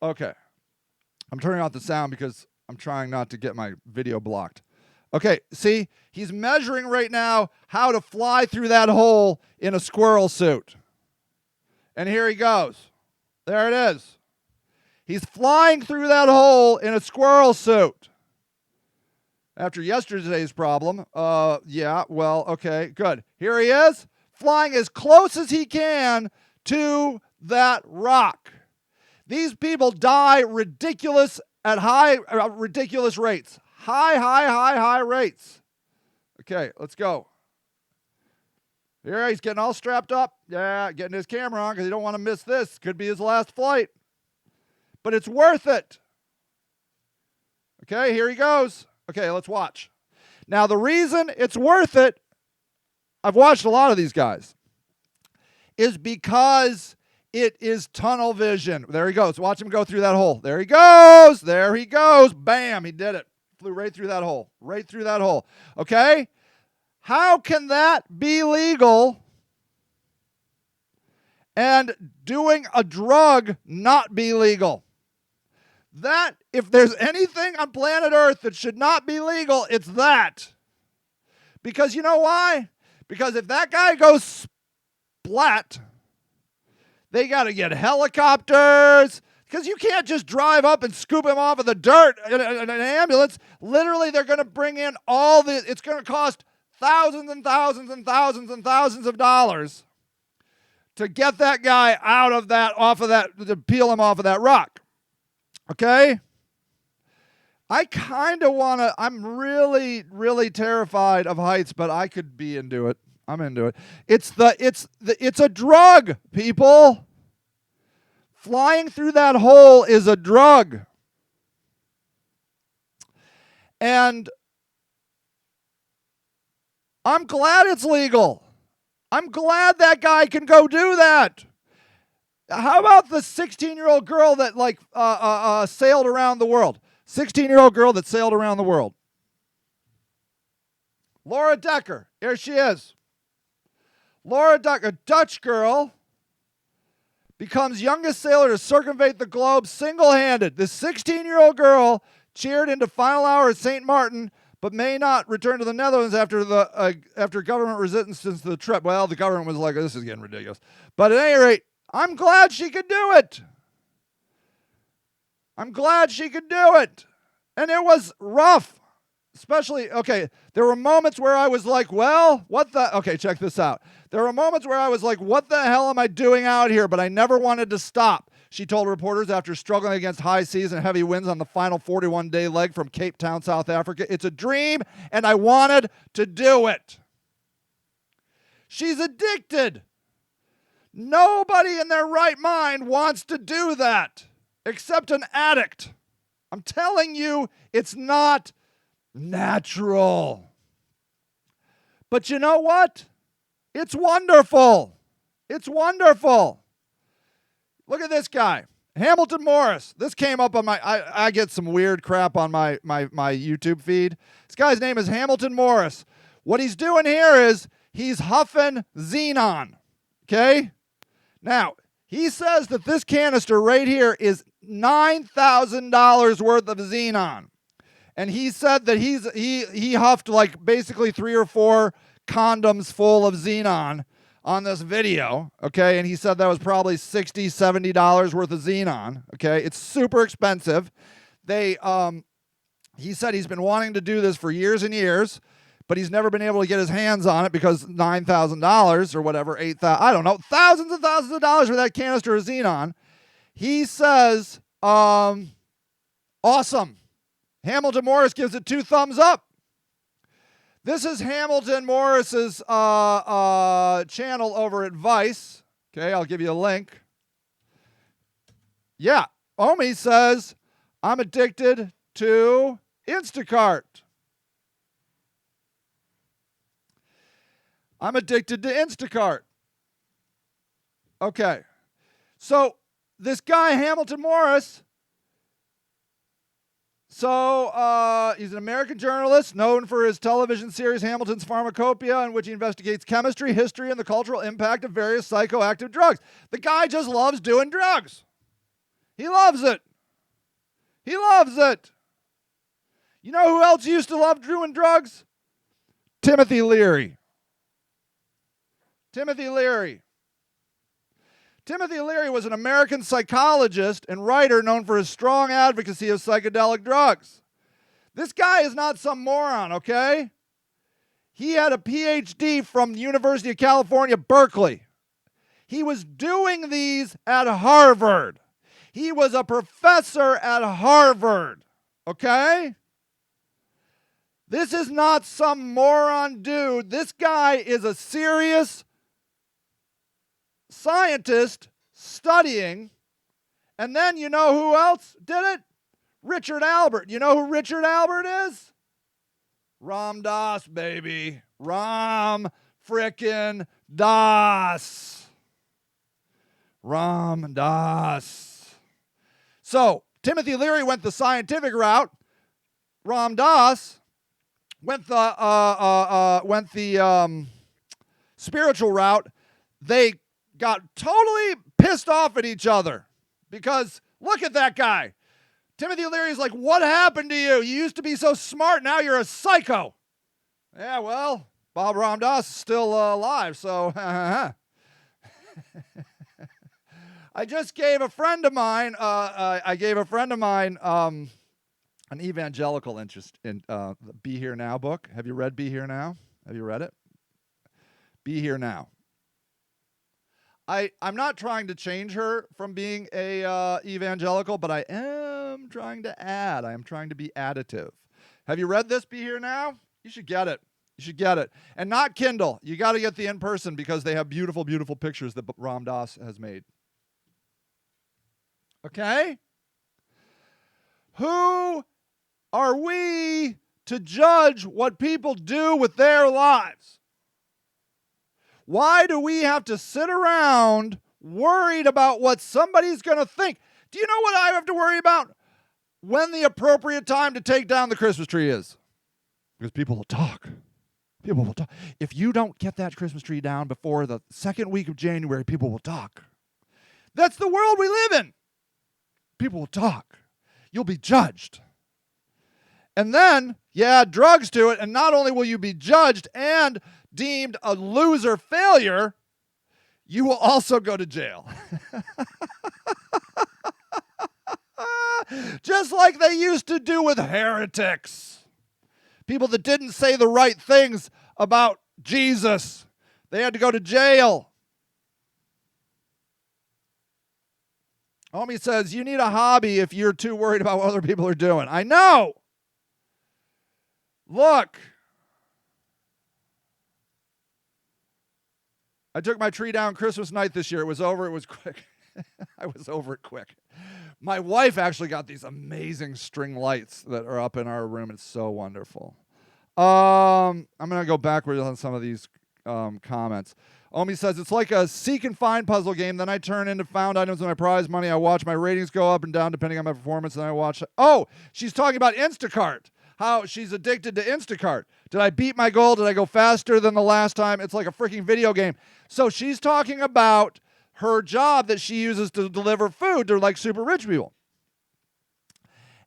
Okay. I'm turning off the sound because I'm trying not to get my video blocked. Okay, see? He's measuring right now how to fly through that hole in a squirrel suit. And here he goes. There it is. He's flying through that hole in a squirrel suit. After yesterday's problem, okay, good. Here he is, flying as close as he can to that rock. These people die at ridiculous rates. High rates. Okay, let's go. Here, he's getting all strapped up. Yeah, getting his camera on because he don't want to miss this. Could be his last flight. but it's worth it. Okay, here he goes. Okay, let's watch. Now, the reason it's worth it, I've watched a lot of these guys, is because it is tunnel vision. There he goes. Watch him go through that hole. There he goes. There he goes. Bam, he did it. Flew right through that hole. Right through that hole. Okay? How can that be legal and doing a drug not be legal? That, if there's anything on planet Earth that should not be legal, it's that. Because you know why? Because if that guy goes splat, they got to get helicopters. Because you can't just drive up and scoop him off of the dirt in an ambulance. Literally, they're going to bring in all the, it's going to cost thousands and thousands and thousands and thousands of dollars to get that guy out of that, off of that, to peel him off of that rock. Okay? I kind of want to, I'm really, really terrified of heights, but I could be into it. I'm into it. It's a drug, people. Flying through that hole is a drug. And I'm glad it's legal. I'm glad that guy can go do that. How about the 16-year-old girl that sailed around the world? 16-year-old girl that sailed around the world. Laura Decker. Here she is. Laura Decker, a Dutch girl, becomes youngest sailor to circumvent the globe single-handed. This 16-year-old girl cheered into final hour at St. Martin, but may not return to the Netherlands after government resistance to the trip. Well, the government was like, this is getting ridiculous. But at any rate, I'm glad she could do it. I'm glad she could do it. And it was rough. Especially, okay, there were moments where I was like, well, what the, okay, check this out. There were moments where I was like, what the hell am I doing out here? But I never wanted to stop, she told reporters after struggling against high seas and heavy winds on the final 41-day leg from Cape Town, South Africa. It's a dream, and I wanted to do it. She's addicted. Nobody in their right mind wants to do that, except an addict. I'm telling you, it's not natural. But you know what? It's wonderful. It's wonderful. Look at this guy, Hamilton Morris. This came up on my, I get some weird crap on my YouTube feed. This guy's name is Hamilton Morris. What he's doing here is he's huffing xenon, okay? Now, he says that this canister right here is $9,000 worth of xenon. And he said that he huffed like basically 3 or 4 condoms full of xenon on this video, okay? And he said that was probably $60, $70 worth of xenon, okay? It's super expensive. He said he's been wanting to do this for years and years, but he's never been able to get his hands on it because $9,000 or whatever, $8,000, I don't know, thousands and thousands of dollars for that canister of xenon. He says, awesome. Hamilton Morris gives it 2 thumbs up. This is Hamilton Morris's channel over at Vice. Okay, I'll give you a link. Yeah, Omi says, I'm addicted to Instacart. I'm addicted to Instacart. Okay, so this guy, Hamilton Morris, he's an American journalist known for his television series Hamilton's Pharmacopoeia, in which he investigates chemistry, history, and the cultural impact of various psychoactive drugs. The guy just loves doing drugs. He loves it. He loves it. You know who else used to love doing drugs? Timothy Leary. Timothy Leary. Timothy Leary was an American psychologist and writer known for his strong advocacy of psychedelic drugs. This guy is not some moron, okay? He had a PhD from the University of California, Berkeley. He was doing these at Harvard. He was a professor at Harvard, okay? This is not some moron dude. This guy is a serious scientist studying And then you know who else did it? Richard Albert. You know who Richard Albert is? Ram Dass, baby. Ram frickin' Dass. Ram Dass. So, Timothy Leary went the scientific route. Ram Dass went the spiritual route. They got totally pissed off at each other because look at that guy. Timothy Leary's like, what happened to you? You used to be so smart. Now you're a psycho. Yeah, well, Bob Ram Dass is still alive, so I just gave a friend of mine, an evangelical interest in the Be Here Now book. Have you read Be Here Now? Have you read it? Be Here Now. I'm not trying to change her from being a evangelical, but I am trying to add. I am trying to be additive. Have you read this, Be Here Now? You should get it. You should get it. And not Kindle. You got to get the in-person because they have beautiful, beautiful pictures that Ram Dass has made. Okay? Who are we to judge what people do with their lives? Why do we have to sit around worried about what somebody's going to think? Do you know what I have to worry about? When the appropriate time to take down the Christmas tree is. Because people will talk. People will talk. If you don't get that Christmas tree down before the second week of January, people will talk. That's the world we live in. People will talk. You'll be judged. And then, drugs to it, and not only will you be judged and deemed a loser failure, you will also go to jail. Just like they used to do with heretics. People that didn't say the right things about Jesus. They had to go to jail. Homie says, you need a hobby if you're too worried about what other people are doing. I know. Look. I took my tree down Christmas night this year. It was over. It was quick. I was over it quick. My wife actually got these amazing string lights that are up in our room. It's so wonderful. I'm going to go backwards on some of these comments. Omi says, it's like a seek and find puzzle game. Then I turn into found items with my prize money. I watch my ratings go up and down depending on my performance. And I watch. Oh, she's talking about Instacart. How she's addicted to Instacart. Did I beat my goal? Did I go faster than the last time? It's like a freaking video game. So she's talking about her job that she uses to deliver food to like super rich people.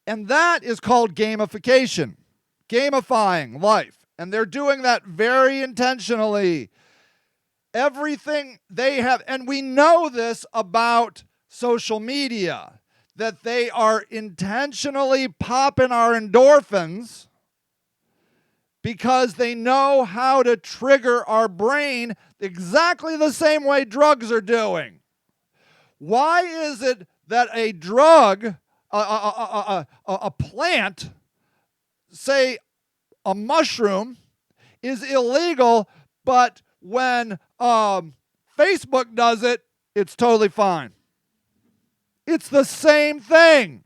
And that is called gamification. Gamifying life. And they're doing that very intentionally. Everything they have, and we know this about social media, that they are intentionally popping our endorphins because they know how to trigger our brain exactly the same way drugs are doing. Why is it that a drug, a plant, say a mushroom, is illegal, but when Facebook does it, it's totally fine? It's the same thing.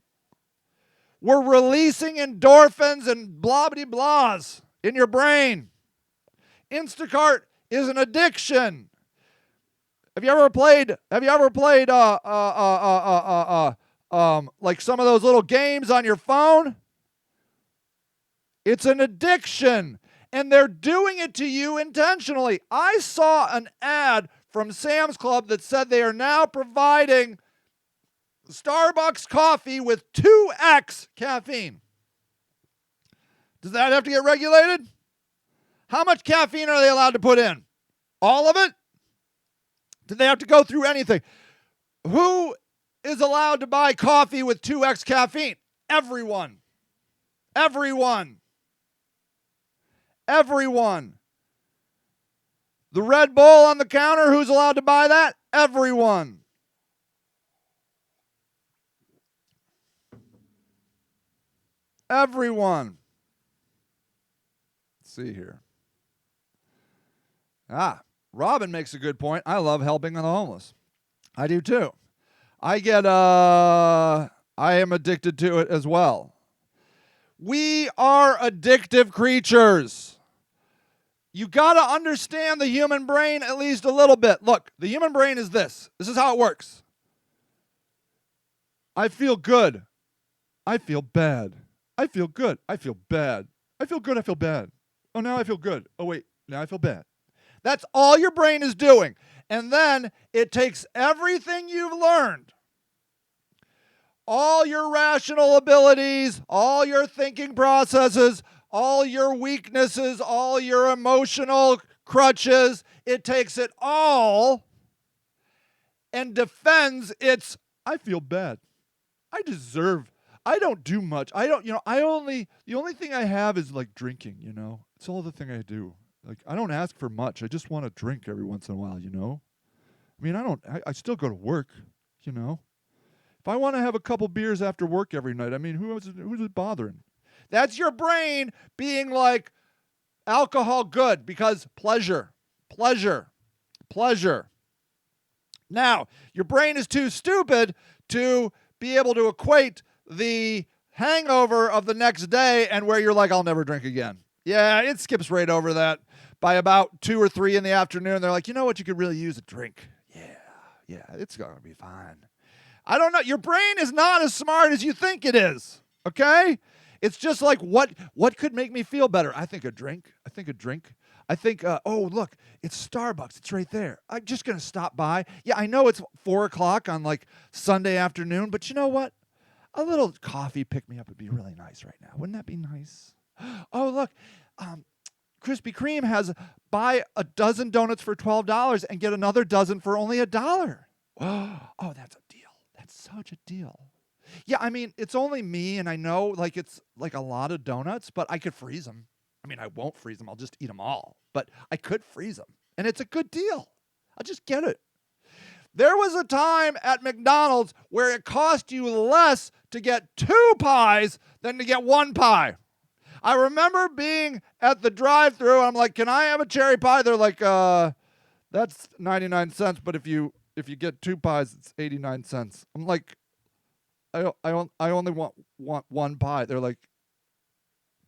We're releasing endorphins and blah-blah-blahs in your brain. Instacart is an addiction. Have you ever played like some of those little games on your phone? It's an addiction. And they're doing it to you intentionally. I saw an ad from Sam's Club that said they are now providing Starbucks coffee with 2x caffeine. Does that have to get regulated? How much caffeine are they allowed to put in? All of it? Do they have to go through anything? Who is allowed to buy coffee with 2x caffeine? Everyone. Everyone. Everyone. The Red Bull on the counter, who's allowed to buy that? Everyone. Everyone. Let's see here. Robin makes a good point. I love helping the homeless. I do too. I am addicted to it as well. We are addictive creatures. You got to understand the human brain at least a little bit. Look, the human brain is this. This is how it works. I feel good. I feel bad. I feel good. I feel bad. I feel good. I feel bad. Oh, now I feel good. Oh, wait. Now I feel bad. That's all your brain is doing. And then it takes everything you've learned, all your rational abilities, all your thinking processes, all your weaknesses, all your emotional crutches. It takes it all and defends its, I feel bad. I don't do much. The only thing I have is like drinking, It's all the thing I do. Like, I don't ask for much. I just want to drink every once in a while, I mean, I still go to work, If I want to have a couple beers after work every night, I mean, who's it bothering? That's your brain being like, alcohol good because pleasure. Now, your brain is too stupid to be able to equate the hangover of the next day and where you're like, I'll never drink again. Yeah, it skips right over that. By about 2 or 3 in the afternoon, they're like, you know what? You could really use a drink. Yeah, it's going to be fine. I don't know. Your brain is not as smart as you think it is, okay? It's just like, what could make me feel better? I think a drink. I think, oh, look, it's Starbucks. It's right there. I'm just going to stop by. Yeah, I know it's 4 o'clock on like Sunday afternoon, but you know what? A little coffee pick-me-up would be really nice right now. Wouldn't that be nice? Oh, look, Krispy Kreme has buy a dozen donuts for $12 and get another dozen for only $1. Oh, that's a deal. That's such a deal. Yeah, I mean, it's only me, and I know like it's like a lot of donuts, but I could freeze them. I mean, I won't freeze them. I'll just eat them all. But I could freeze them, and it's a good deal. I'll just get it. There was a time at McDonald's where it cost you less to get 2 pies than to get 1 pie. I remember being at the drive-thru, and I'm like, "Can I have a cherry pie?" They're like, "That's 99 cents, but if you get 2 pies, it's 89 cents." I'm like, I only want 1 pie. They're like,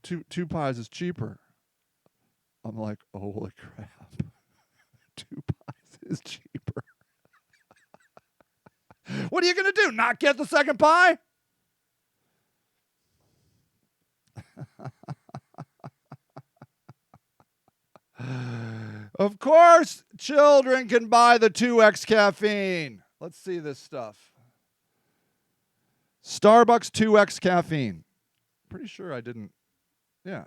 two pies is cheaper. I'm like, oh, holy crap. 2 pies is cheaper. What are you going to do? Not get the second pie? Of course, children can buy the 2X caffeine. Let's see this stuff. Starbucks 2X caffeine. Pretty sure I didn't. Yeah.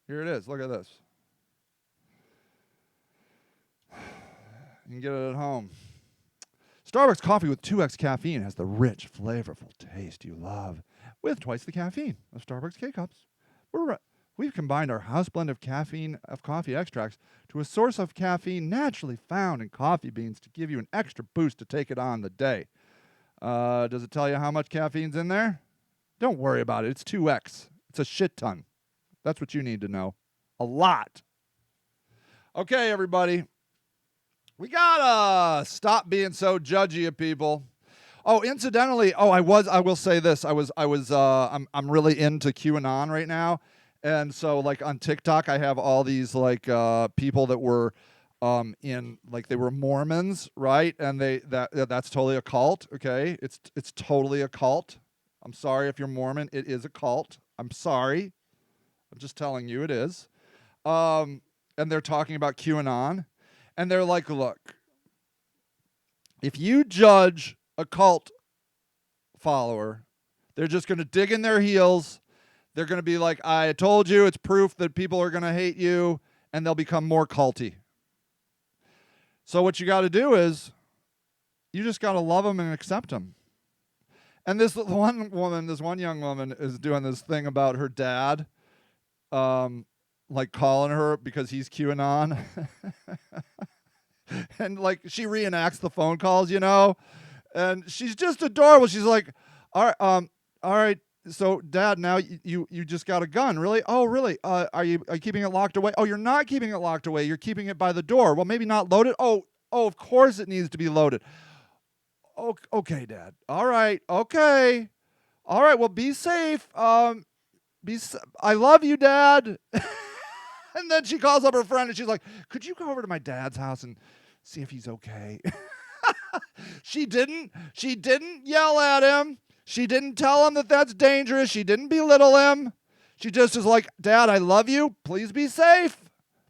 Here it is. Look at this. You can get it at home. Starbucks coffee with 2X caffeine has the rich, flavorful taste you love with twice the caffeine of Starbucks K-Cups. We've combined our house blend of coffee extracts to a source of caffeine naturally found in coffee beans to give you an extra boost to take it on the day. Does it tell you how much caffeine's in there? Don't worry about it. It's 2X. It's a shit ton. That's what you need to know. A lot. Okay, everybody. We gotta stop being so judgy of people. Oh, incidentally, I will say this. I'm really into QAnon right now. And so like on TikTok, I have all these like people that were they were Mormons, right? And that's totally a cult, okay? It's totally a cult. I'm sorry if you're Mormon, it is a cult. I'm sorry. I'm just telling you it is. And they're talking about QAnon, and they're like, look, if you judge a cult follower, they're just going to dig in their heels. They're going to be like, I told you, it's proof that people are going to hate you, and they'll become more culty. So what you got to do is you just got to love them and accept them. And this one young woman is doing this thing about her dad, like calling her because he's QAnon. And like she reenacts the phone calls, and she's just adorable. She's like, all right. So, Dad, now you just got a gun, really? Oh, really? Are you keeping it locked away? Oh, you're not keeping it locked away. You're keeping it by the door. Well, maybe not loaded. Oh, Oh, of course it needs to be loaded. Okay, Dad. All right. Okay. All right. Well, be safe. I love you, Dad. And then she calls up her friend and she's like, could you go over to my dad's house and see if he's okay? She didn't yell at him. She didn't tell him that that's dangerous. She didn't belittle him. She just is like, Dad, I love you. Please be safe.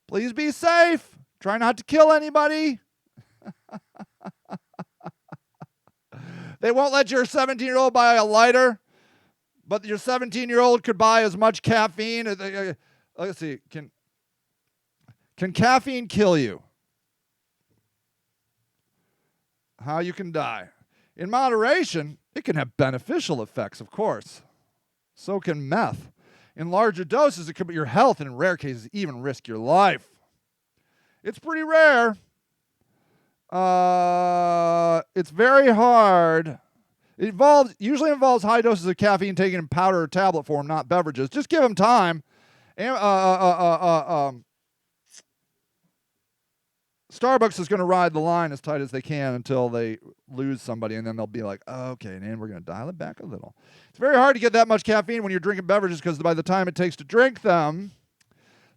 Please be safe. Try not to kill anybody. They won't let your 17-year-old buy a lighter, but your 17-year-old could buy as much caffeine. Let's see. Can caffeine kill you? How you can die. In moderation, it can have beneficial effects, of course. So can meth. In larger doses, it could be your health, and in rare cases, even risk your life. It's pretty rare. It's very hard. It usually involves high doses of caffeine taken in powder or tablet form, not beverages. Just give them time. Starbucks is going to ride the line as tight as they can until they lose somebody, and then they'll be like, oh, okay, and we're going to dial it back a little. It's very hard to get that much caffeine when you're drinking beverages because by the time it takes to drink them,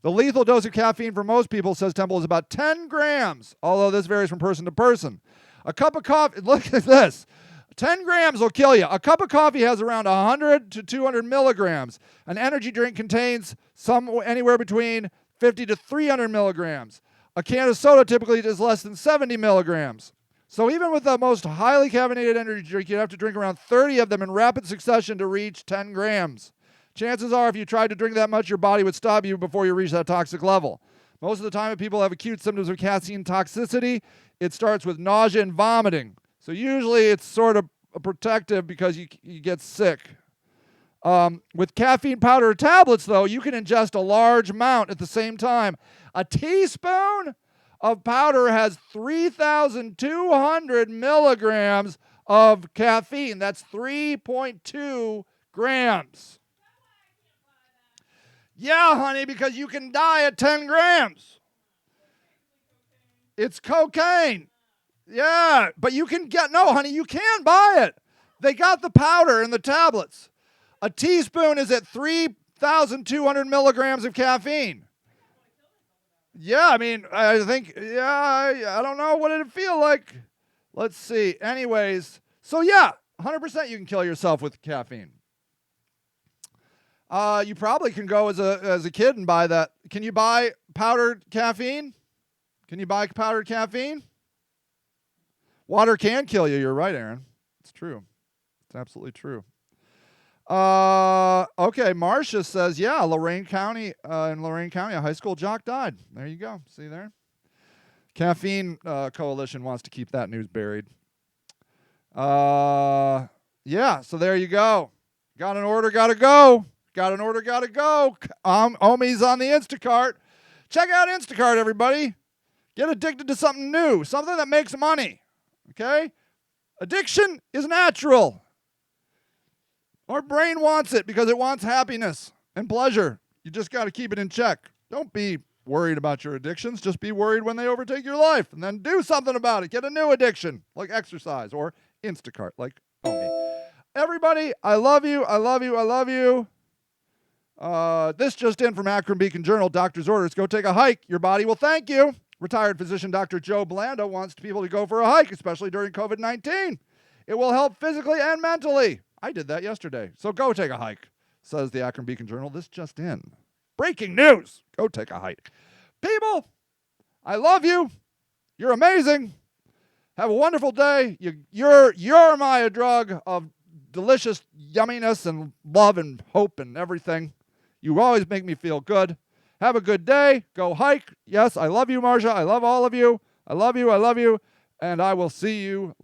the lethal dose of caffeine for most people, says Temple, is about 10 grams, although this varies from person to person. A cup of coffee, look at this. 10 grams will kill you. A cup of coffee has around 100 to 200 milligrams. An energy drink contains anywhere between 50 to 300 milligrams. A can of soda typically is less than 70 milligrams. So even with the most highly caffeinated energy drink, you'd have to drink around 30 of them in rapid succession to reach 10 grams. Chances are if you tried to drink that much, your body would stop you before you reach that toxic level. Most of the time, if people have acute symptoms of caffeine toxicity, it starts with nausea and vomiting. So usually it's sort of protective because you get sick. With caffeine powder or tablets, though, you can ingest a large amount at the same time. A teaspoon of powder has 3,200 milligrams of caffeine. That's 3.2 grams. Yeah, honey, because you can die at 10 grams. It's cocaine. Yeah, but you can no, honey, you can buy it. They got the powder and the tablets. A teaspoon is at 3,200 milligrams of caffeine. Yeah, I mean, I think, I don't know what it'd feel like. Let's see. Anyways, so yeah, 100% you can kill yourself with caffeine. You probably can go as a kid and buy that. Can you buy powdered caffeine? Can you buy powdered caffeine? Water can kill you. You're right, Aaron. It's true. It's absolutely true. Okay, Marcia says, yeah, Lorain County, in Lorain County, a high school jock died. There you go. See there? Caffeine Coalition wants to keep that news buried. Yeah, so there you go. Got an order, gotta go. Got an order, gotta go. Omi's on the Instacart. Check out Instacart, everybody. Get addicted to something new, something that makes money. Okay? Addiction is natural. Our brain wants it because it wants happiness and pleasure. You just got to keep it in check. Don't be worried about your addictions. Just be worried when they overtake your life, and then do something about it. Get a new addiction, like exercise or Instacart, like Omi. Everybody, I love you. I love you. I love you. This just in from Akron Beacon Journal. Doctor's orders. Go take a hike. Your body will thank you. Retired physician Dr. Joe Blando wants people to go for a hike, especially during COVID-19. It will help physically and mentally. I did that yesterday. So go take a hike, says the Akron Beacon Journal. This just in. Breaking news. Go take a hike. People, I love you. You're amazing. Have a wonderful day. You're my drug of delicious yumminess and love and hope and everything. You always make me feel good. Have a good day. Go hike. Yes, I love you, Marcia. I love all of you. I love you. I love you. And I will see you